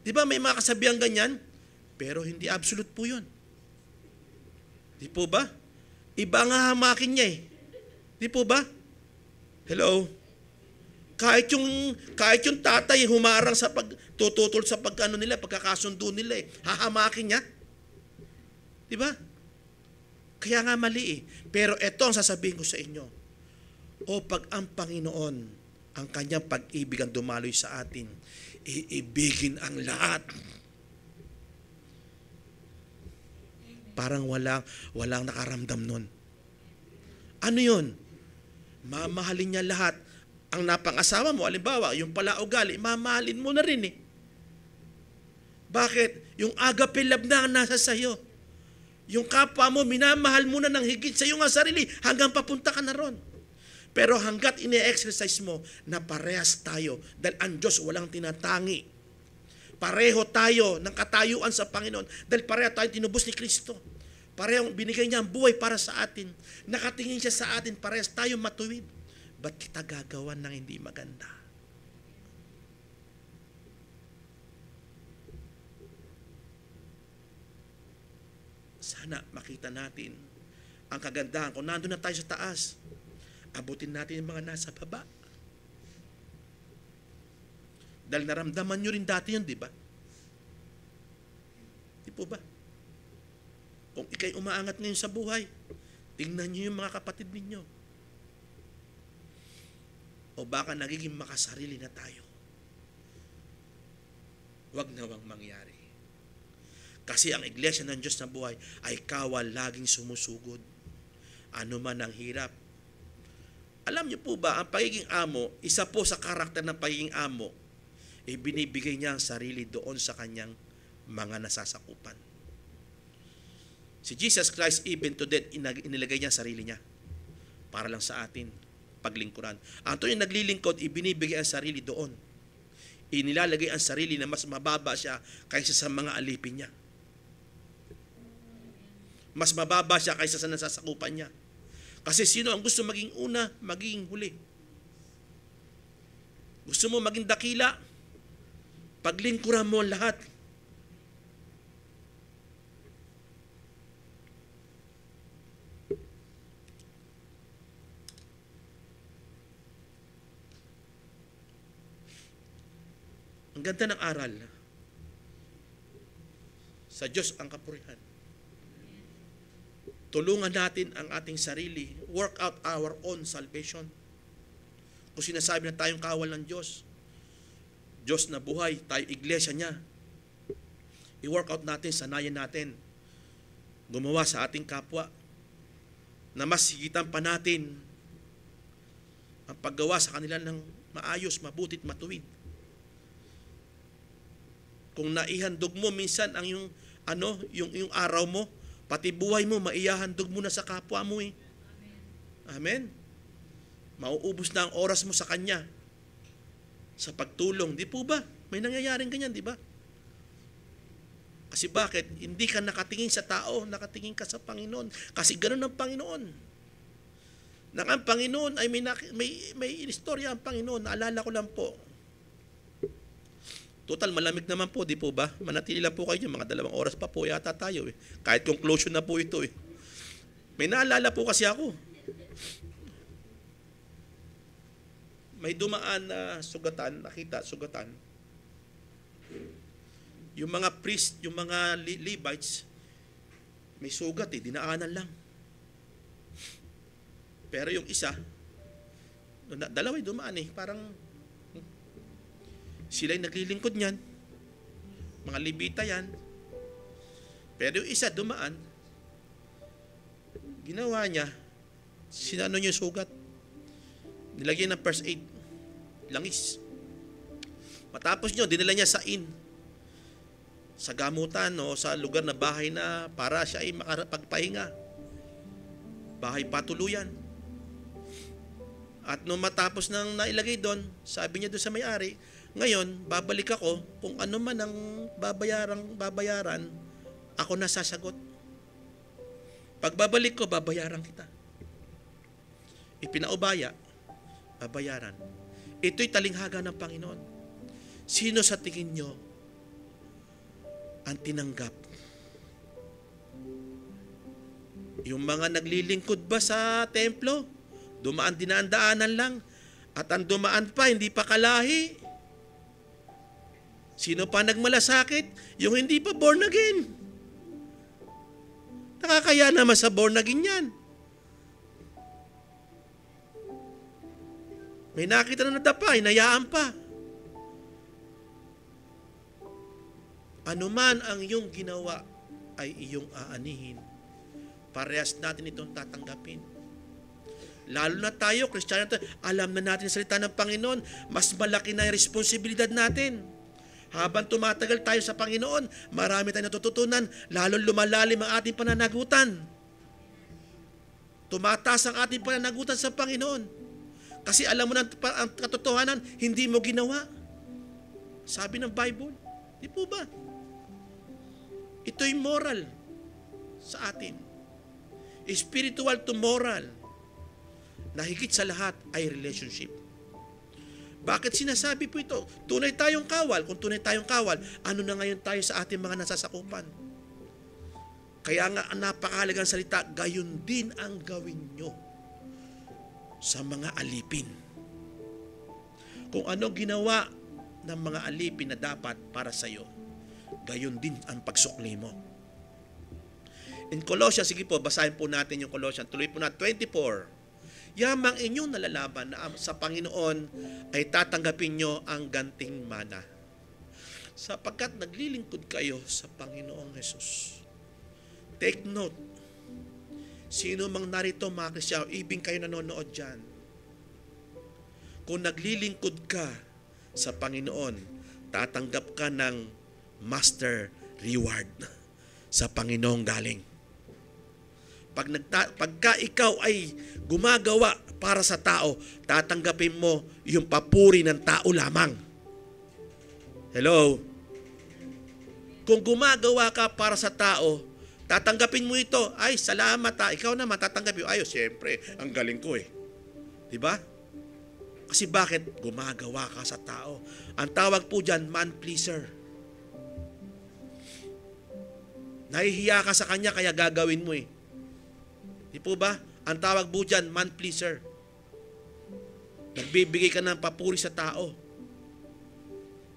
Diba may mga kasabihan ganyan? Pero hindi absolute po yun. Di po ba? Iba nga hamakin niya eh. Di po ba? Hello? Kahit yung tatay humarang sa tututol sa pagkakasundo nila eh. Hahamakin niya. Di ba? Kaya nga mali eh. Pero ito ang sasabihin ko sa inyo. Pag ang Panginoon, ang kanyang pag-ibig ang dumaloy sa atin, iibigin ang lahat. Parang walang nakaramdam nun. Ano yun? Mamahalin niya lahat. Ang napang-asawa mo, halimbawa, yung pala ugali, mamahalin mo na rin eh. Bakit? Yung agape love na nasa sayo. Yung kapwa mo, minamahal mo na ng higit sa iyong sarili hanggang papunta ka na ron. Pero hanggat ine-exercise mo na parehas tayo, dahil ang Diyos walang tinatangi. Pareho tayo ng katayuan sa Panginoon dahil pareho tayo tinubos ni Kristo. Parehong binigay niya ang buhay para sa atin. Nakatingin siya sa atin, parehas tayo matuwid. Ba't kita gagawan ng hindi maganda? Sana makita natin ang kagandahan. Kung nandun na tayo sa taas, abutin natin yung mga nasa baba. Dahil naramdaman nyo rin dati yun, di ba? Di po ba? Kung ikay umaangat ngayon sa buhay, tingnan nyo yung mga kapatid ninyo. O baka nagiging makasarili na tayo. Huwag nawang mangyari. Kasi ang iglesia ng Diyos na buhay ay kawal laging sumusugod. Ano man ang hirap. Alam niyo po ba, ang pagiging amo, isa po sa karakter ng pagiging amo, binibigay niya ang sarili doon sa kanyang mga nasasakupan. Si Jesus Christ, even to death, inilagay niya ang sarili niya para lang sa atin, paglingkuran. Ang yung naglilingkod, ibinibigay ang sarili doon. Inilalagay ang sarili na mas mababa siya kaysa sa mga alipin niya. Mas mababa siya kaysa sa nasasakupan niya. Kasi sino ang gusto maging una, maging huli? Gusto mo maging dakila? Paglingkuran mo lahat. Ang ganda ng aral. Sa Diyos ang kapurihan. Tulungan natin ang ating sarili. Work out our own salvation. Kung sinasabi na tayong kawal ng Diyos, Diyos na buhay, tayo iglesia niya. I-work out natin, sanayan natin. Gumawa sa ating kapwa na mas higitan pa natin ang paggawa sa kanila ng maayos, mabutit, matuwid. Kung naihandog mo minsan ang yung araw mo, pati buhay mo, maihahandog mo na sa kapwa mo eh. Amen. Mauubos na ang oras mo sa Kanya. Sa pagtulong. Di po ba? May nangyayaring ganyan, di ba? Kasi bakit? Hindi ka nakatingin sa tao, nakatingin ka sa Panginoon. Kasi ganoon ang Panginoon. Nang ang Panginoon ay may istorya ang Panginoon. Naalala ko lang po. Total, malamig naman po, di po ba? Manatili lang po kayo, mga 2 oras pa po yata tayo eh. Kahit conclusion na po ito eh. May naalala po kasi ako. May dumaan na sugatan, sugatan. Yung mga priest, yung mga Levites, may sugat eh, dinaanan lang. Pero yung isa, dalawa'y dumaan eh, parang sila'y naglilingkod niyan. Mga Levita yan. Pero yung isa dumaan, ginawa niya, sinano niya yung sugat. Nilagyan ng first aid. Langis. Matapos niyo, dinala niya sa sa gamutan o sa lugar na bahay na para siya ay makapagpahinga. Bahay patuluyan. At nung matapos nang nailagay doon, sabi niya doon sa may-ari, ngayon, babalik ako, kung ano man ang babayaran, ako na sasagot. Pag babalik ko, babayaran kita. Ipinaubaya, babayaran. Ito'y talinghaga ng Panginoon. Sino sa tingin nyo ang tinanggap? Yung mga naglilingkod ba sa templo? Dumaan dinaan-daanan lang. At ang dumaan pa, hindi pa kalahi. Sino pa nagmalasakit? Yung hindi pa born again. Nakakaya naman sa born again yan. May nakita na nadapa, hinayaan pa. Ano man ang iyong ginawa ay iyong aanihin. Parehas natin itong tatanggapin. Lalo na tayo, Kristiyano, alam na natin ang salita ng Panginoon, mas malaki na yung responsibilidad natin. Habang tumatagal tayo sa Panginoon, marami tayong natututunan, lalo lumalalim ang ating pananagutan. Tumataas ang ating pananagutan sa Panginoon. Kasi alam mo na ang katotohanan, hindi mo ginawa. Sabi ng Bible. Di po ba? Ito'y moral sa atin. Spiritual to moral. Na higit sa lahat ay relationship. Bakit sinasabi po ito? Tunay tayong kawal. Kung tunay tayong kawal, ano na ngayon tayo sa ating mga nasasakupan? Kaya nga, ang napakahalagang salita, gayon din ang gawin nyo sa mga alipin. Kung ano ginawa ng mga alipin na dapat para sa iyo, gayon din ang pagsukli mo. In Colossians, sige po, basahin po natin yung Colossians. Tuloy po na 24. Yamang inyong nalalaman na sa Panginoon ay tatanggapin nyo ang ganting mana. Sapagkat naglilingkod kayo sa Panginoong Hesus. Take note. Sino mang narito mga Kristiyano, ibig kayo nanonood dyan. Kung naglilingkod ka sa Panginoon, tatanggap ka ng master reward sa Panginoong galing. Pagka ikaw ay gumagawa para sa tao, tatanggapin mo yung papuri ng tao lamang. Hello? Kung gumagawa ka para sa tao, tatanggapin mo ito. Ay, salamat ha. Ikaw naman, tatanggapin mo. Ay, siyempre, ang galing ko eh. Diba? Kasi bakit? Gumagawa ka sa tao. Ang tawag po dyan, man pleaser. Nahihiya ka sa kanya, kaya gagawin mo eh. Di po ba? Ang tawag po dyan, man pleaser. Nagbibigay ka ng papuri sa tao.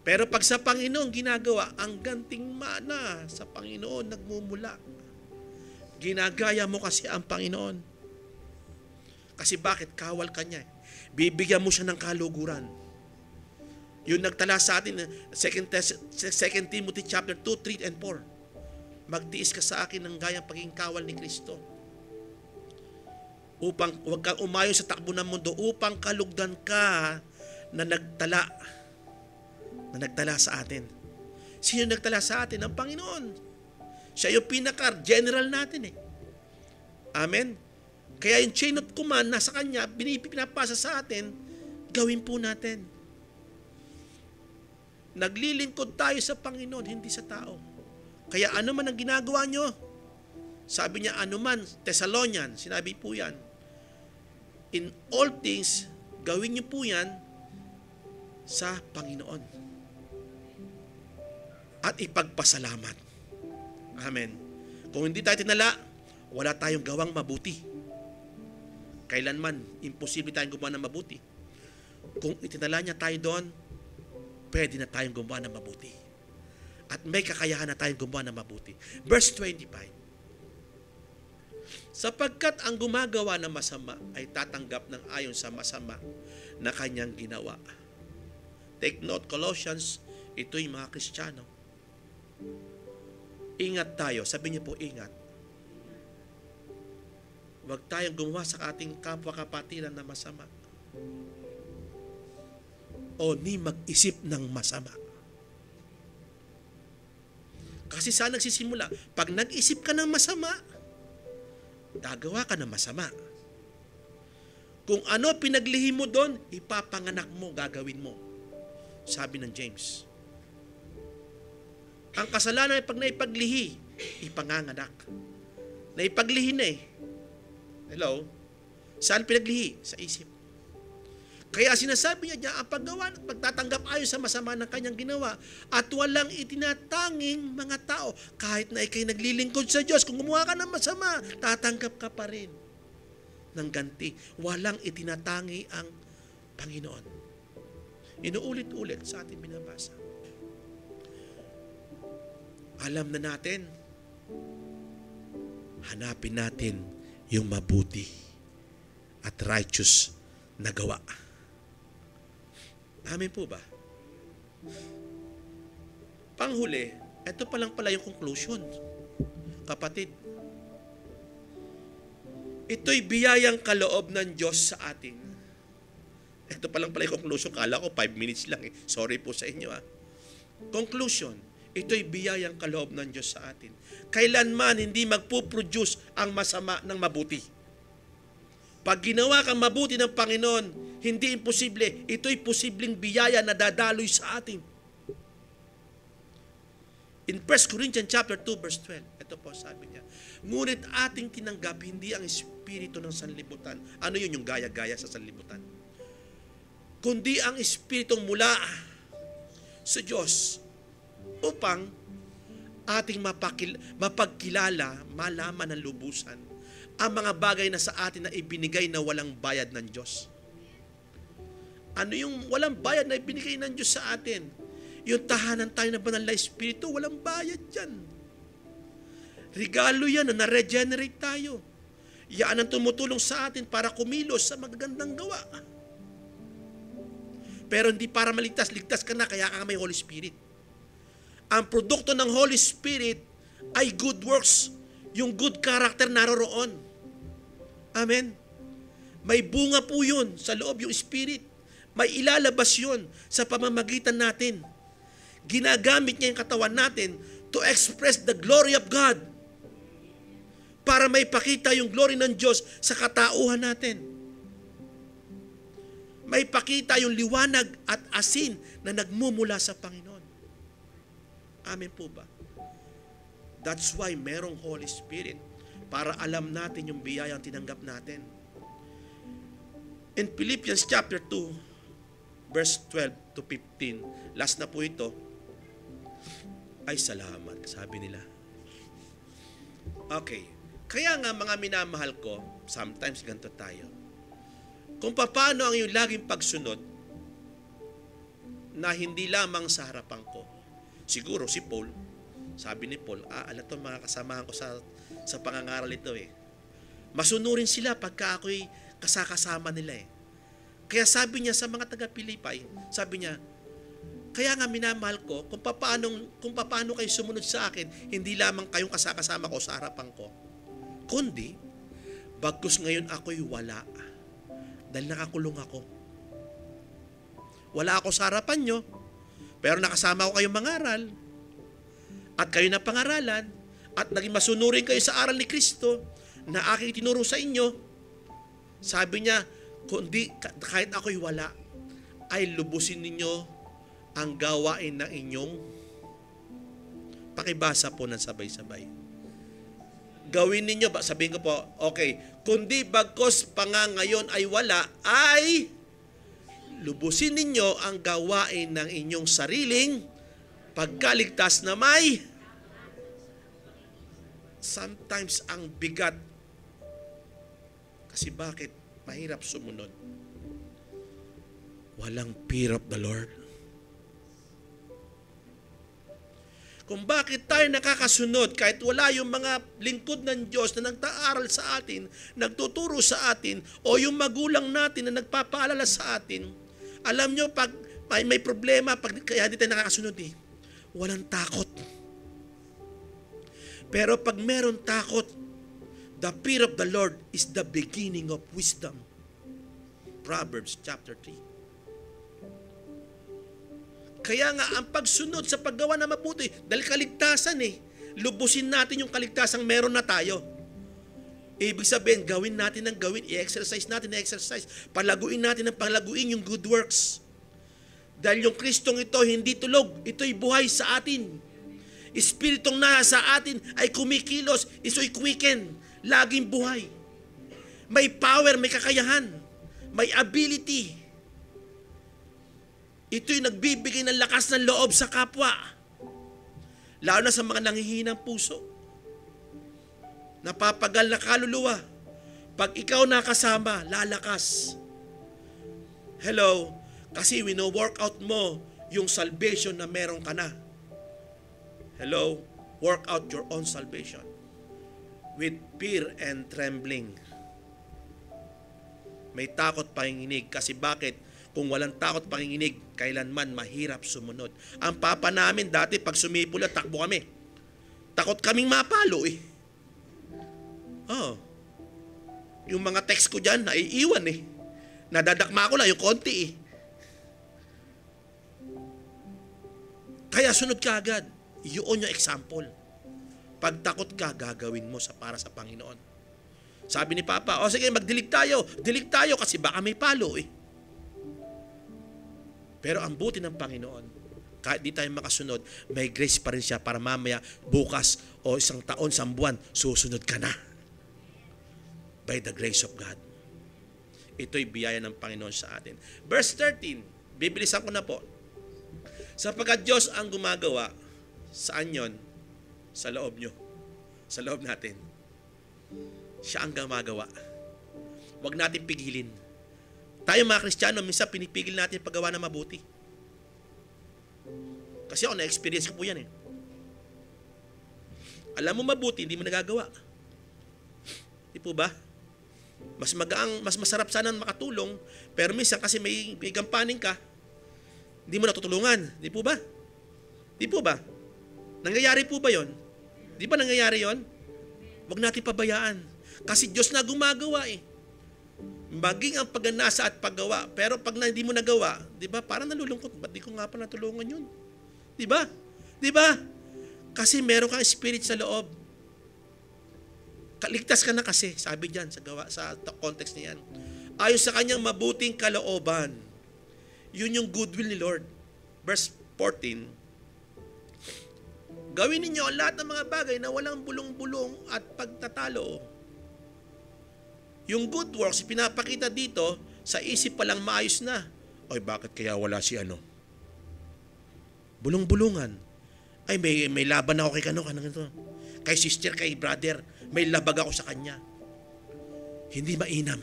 Pero pag sa Panginoon ginagawa, ang ganting mana sa Panginoon nagmumula. Ginagaya mo kasi ang Panginoon. Kasi bakit? Kawal ka niya. Bibigyan mo siya ng kaluguran. Yung nagtala sa atin, 2 Timothy chapter 2, 3 and 4. Magtiis ka sa akin ng gayang pagiging kawal ni Kristo. Upang huwag kang umayon sa takbo ng mundo, upang kalugdan ka na nagtala sa atin. Sino nagtala sa atin? Ang Panginoon. Siya yung pinaka-general natin eh. Amen? Kaya yung chain of command nasa Kanya, pinapasa sa atin, gawin po natin. Naglilingkod tayo sa Panginoon, hindi sa tao. Kaya ano man ang ginagawa nyo, sabi niya, ano man, Thessalonian, sinabi po yan, in all things, gawin niyo po yan sa Panginoon. At ipagpasalamat. Amen. Kung hindi tayo tinala, wala tayong gawang mabuti. Kailanman, imposible tayong gumawa ng mabuti. Kung itinala niya tayo doon, pwede na tayong gumawa ng mabuti. At may kakayahan na tayong gumawa ng mabuti. Verse 25. Sapagkat ang gumagawa ng masama ay tatanggap ng ayon sa masama na kanyang ginawa. Take note, Colossians, ito'y mga Kristiyano. Ingat tayo. Sabi niyo po, ingat. Huwag tayong gumawa sa ating kapwa-kapatiran na masama. O ni mag-isip ng masama. Kasi saan nagsisimula? Pag nag-isip ka ng masama, gagawa ka ng masama. Kung ano pinaglihi mo doon, ipapanganak mo, gagawin mo. Sabi ng James. Ang kasalanan ay pag naipaglihi, ipanganganak. Naipaglihi na eh. Hello? Saan pinaglihi? Sa isip. Kaya sinasabi niya, ang paggawa, pagtatanggap ayon sa masama ng kanyang ginawa at walang itinatanging mga tao. Kahit na ikay naglilingkod sa Diyos, kung gumawa ka ng masama, tatanggap ka pa rin ng ganti. Walang itinatangi ang Panginoon. Inuulit-ulit sa ating binabasa. Alam na natin, hanapin natin yung mabuti at righteous na gawa. Amin po ba? Panghuli, ito pa lang pala yung conclusion. Kapatid, ito'y biyayang kaloob ng Diyos sa atin. Ito pa lang pala yung conclusion. Kala ko 5 minutes lang eh. Sorry po sa inyo ah. Conclusion, ito'y biyayang kaloob ng Diyos sa atin. Kailanman hindi magpuproduce ang masama ng mabuti. Pag ginawa kang mabuti ng Panginoon, hindi imposible. Ito'y posibleng biyaya na dadaloy sa atin. In 1 Corinthians chapter 2 verse 12, ito po sabi niya, ngunit ating tinanggap hindi ang espiritu ng sanlibutan. Ano yun yung gaya-gaya sa sanlibutan? Kundi ang espiritong mula sa Diyos upang ating mapagkilala, malaman ng lubusan ang mga bagay na sa atin na ibinigay na walang bayad ng Diyos. Ano yung walang bayad na ibinigay ng Diyos sa atin? Yung tahanan tayo ng banal na espiritu, walang bayad yan. Regalo yan na na-regenerate tayo. Yan ang tumutulong sa atin para kumilos sa magagandang gawa. Pero hindi para maligtas. Ligtas ka na, kaya ka may Holy Spirit. Ang produkto ng Holy Spirit ay good works. Yung good character naroroon. Amen. May bunga po yun sa loob yung Spirit. May ilalabas yun sa pamamagitan natin. Ginagamit niya yung katawan natin to express the glory of God. Para may pakita yung glory ng Diyos sa katauhan natin. May pakita yung liwanag at asin na nagmumula sa Panginoon. Amen po ba? That's why merong Holy Spirit para alam natin yung biyayang tinanggap natin. In Philippians chapter 2, verse 12 to 15, last na po ito, ay salamat, sabi nila. Okay, kaya nga mga minamahal ko, sometimes ganito tayo. Kung paano ang iyong laging pagsunod na hindi lamang sa harapan ko. Siguro si Paul, sabi ni Paul, alam to mga kasamahan ko sa pangangaral ito eh. Masunurin sila pagka ako'y kasakasama nila eh. Kaya sabi niya sa mga taga-Pilipay, sabi niya, kaya nga minamahal ko, kung paano kayo sumunod sa akin, hindi lamang kayong kasakasama ko sa harapan ko, kundi, bagkus ngayon ako'y wala. Dahil nakakulong ako. Wala ako sa harapan nyo, pero nakasama ko kayong mangaral, at kayo na pangaralan, at naging masunurin kayo sa aral ni Kristo, na aking tinuro sa inyo. Sabi niya, kundi kahit ako'y wala, ay lubusin ninyo ang gawain ng inyong, pakibasa po ng sabay-sabay. Gawin ninyo, sabihin ko po, okay, kundi bagkos pa nga ngayon ay wala, ay lubusin ninyo ang gawain ng inyong sariling pagkaligtas na may sometimes ang bigat. Kasi bakit? Mahirap sumunod. Walang fear of the Lord. Kung bakit tayo nakakasunod kahit wala yung mga lingkod ng Diyos na nagtaaral sa atin, nagtuturo sa atin, o yung magulang natin na nagpapaalala sa atin, alam nyo, pag may problema, kaya hindi tayo nakakasunod eh, walang takot. Pero pag meron takot, the fear of the Lord is the beginning of wisdom. Proverbs chapter 3. Kaya nga, ang pagsunod sa paggawa na mabuti, dahil kaligtasan eh, lubusin natin yung kaligtasang meron na tayo. Ibig sabihin, gawin natin ng gawin, i-exercise natin ng exercise, palaguin natin ng palaguin yung good works. Dahil yung Kristong ito, hindi tulog, ito'y buhay sa atin. Espiritong nasa atin ay kumikilos, ito'y quicken, laging buhay. May power, may kakayahan, may ability. Ito'y nagbibigay ng lakas ng loob sa kapwa. Lalo na sa mga nanghihinang puso. Napapagal na kaluluwa. Pag ikaw nakasama, lalakas. Hello? Kasi wino-work out mo yung salvation na meron ka na. Hello? Work out your own salvation. With fear and trembling. May takot panginginig. Kasi bakit? Kung walang takot panginginig, kailanman mahirap sumunod. Ang papa namin dati, pag sumipula, takbo kami. Takot kaming mapalo eh. Oh. Yung mga text ko dyan, naiiwan eh. Nadadakma ko lang yung konti eh. Kaya sunod ka agad. Yun yung example. Pag takot ka, gagawin mo para sa Panginoon. Sabi ni Papa, o sige, magdilig tayo. Dilig tayo kasi baka may palo eh. Pero ang buti ng Panginoon, kahit di tayo makasunod, may grace pa rin siya para mamaya, bukas, o isang taon, isang buwan, susunod ka na. By the grace of God. Ito'y biyaya ng Panginoon sa atin. Verse 13, bibilisan ko na po. Sapagkat Diyos ang gumagawa, saan yon? Sa loob nyo. Sa loob natin. Siya ang gumagawa. Huwag natin pigilin. Tayo mga Kristiyano, minsan pinipigil natin paggawa na mabuti. Kasi ako, na-experience ko po yan eh. Alam mo mabuti, hindi mo nagagawa. Di po ba? Mas magaang, mas masarap sana makatulong, pero minsan kasi may gampanin ka, hindi mo natutulungan. Di po ba? Di po ba? Nangyayari po ba yon? Di ba nangyayari yon? Huwag natin pabayaan. Kasi Diyos na gumagawa eh. Maging ang pagganasa at paggawa. Pero pag hindi mo nagawa, di ba, parang nalulungkot. Ba't di ko nga pa natulungan yun? Di ba? Di ba? Kasi meron kang spirit sa loob. Ligtas ka na kasi, sabi diyan sa context niyan. Ayon sa kanyang mabuting kalooban. Yun yung goodwill ni Lord. Verse 14. Gawin ninyo ang lahat ng mga bagay na walang bulong-bulong at pagtatalo. Yung good works, pinapakita dito, sa isip pa lang maayos na. Oy, bakit kaya wala si ano? Bulong-bulungan. Ay, may laban ako kay ganito. Kay sister, kay brother, may labag ako sa kanya. Hindi mainam.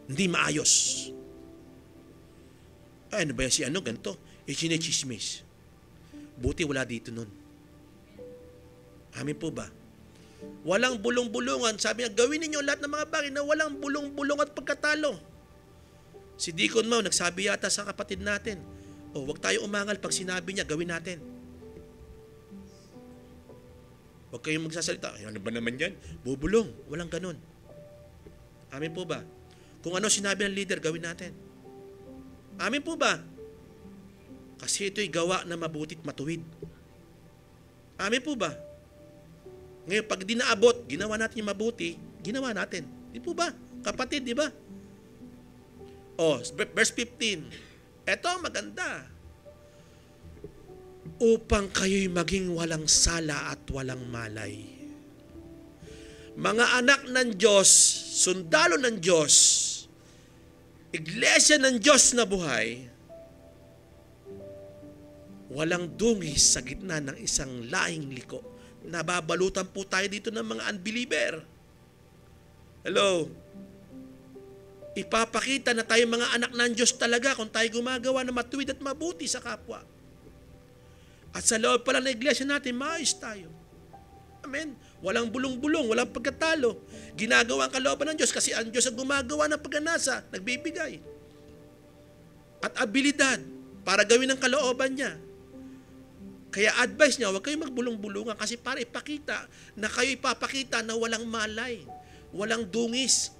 Hindi maayos. Ay, ano ba yan si ano, ganito? Chismis. Buti wala dito nun. Amin po ba? Walang bulong-bulungan. Sabi niya, gawin ninyo lahat ng mga bagay na walang bulong-bulong at pagkatalo. Si Deacon Mau, nagsabi yata sa kapatid natin, huwag tayo umangal pag sinabi niya, gawin natin. Huwag kayong magsasalita. Ay, ano ba naman yan? Bubulong. Walang ganun. Amin po ba? Kung ano sinabi ng leader, gawin natin. Amin po ba? Kasi ito'y gawa na mabutit matuwid. Amin po ba? Ngayon, pag di naabot, ginawa natin yung mabuti, ginawa natin. Di po ba? Kapatid, di ba? Verse 15. Ito ang maganda. Upang kayo'y maging walang sala at walang malay. Mga anak ng Diyos, sundalo ng Diyos, iglesia ng Diyos na buhay, walang dungis sa gitna ng isang laing liko. Nababalutan po tayo dito ng mga unbeliever. Hello? Ipapakita na tayo mga anak ng Diyos talaga kung tayo gumagawa ng matuwid at mabuti sa kapwa. At sa loob pala ng iglesia natin, maayos tayo. Amen? Walang bulong-bulong, walang pagkatalo. Ginagawa ang kalooban ng Diyos kasi ang Diyos ang gumagawa ng pagganasa, nagbibigay. At abilidad para gawin ang kalooban niya. Kaya advice niya, huwag kayong magbulong-bulungan kasi para ipakita na kayo ipapakita na walang malay, walang dungis.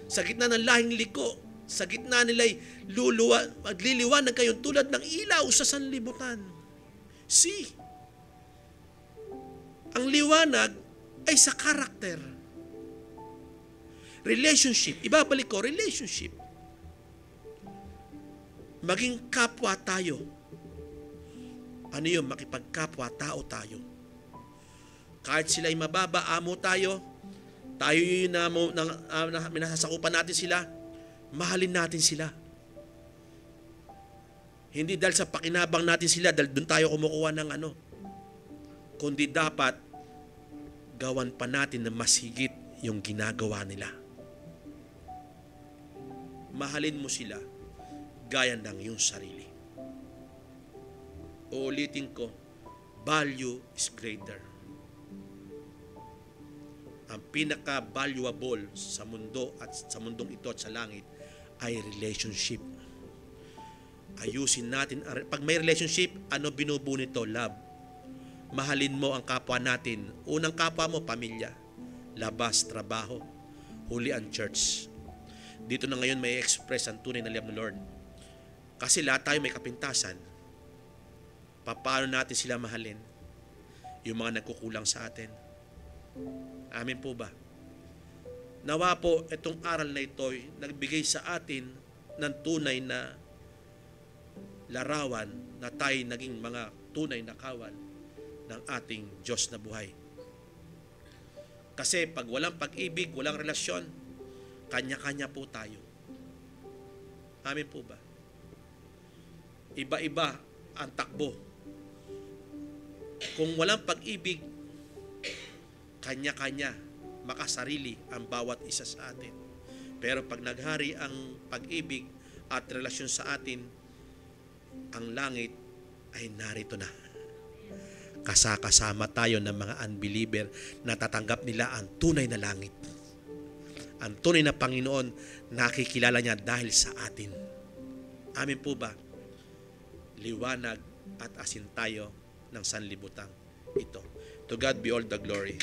Sa gitna ng lahing liko, sa gitna nila'y magliliwanag kayo tulad ng ilaw sa sanlibutan. See? Ang liwanag ay sa karakter. Relationship. Ibabalik ko, relationship. Maging kapwa tayo. Ano yun? Makipagkapwa-tao tayo. Kahit sila'y mababa, amo tayo, tayo yung nasasakupan natin sila, mahalin natin sila. Hindi dahil sa pakinabang natin sila, dahil doon tayo kumukuha ng ano. Kundi dapat, gawan pa natin na mas higit yung ginagawa nila. Mahalin mo sila, gaya ng iyong sarili. Uulitin ko, value is greater. Ang pinaka-valuable sa mundo at sa mundong ito at sa langit ay relationship. Ayusin natin. Pag may relationship, ano binubuo nito? Love. Mahalin mo ang kapwa natin. Unang kapwa mo, pamilya. Labas, trabaho. Huli ang church. Dito na ngayon may express ang tunay na love ng Lord. Kasi lahat tayo may kapintasan. Paano natin sila mahalin? Yung mga nagkukulang sa atin. Amin po ba? Nawa po itong aral na ito'y nagbigay sa atin ng tunay na larawan na tayo naging mga tunay na kawal ng ating Diyos na buhay. Kasi pag walang pag-ibig, walang relasyon, kanya-kanya po tayo. Amin po ba? Iba-iba ang takbo. Kung walang pag-ibig, kanya-kanya, makasarili ang bawat isa sa atin. Pero pag naghari ang pag-ibig at relasyon sa atin, ang langit ay narito na. Kasama tayo ng mga unbeliever na tatanggap nila ang tunay na langit. Ang tunay na Panginoon, nakikilala niya dahil sa atin. Amin po ba? Liwanag at asin tayo ng sanlibutan ito. To God be all the glory.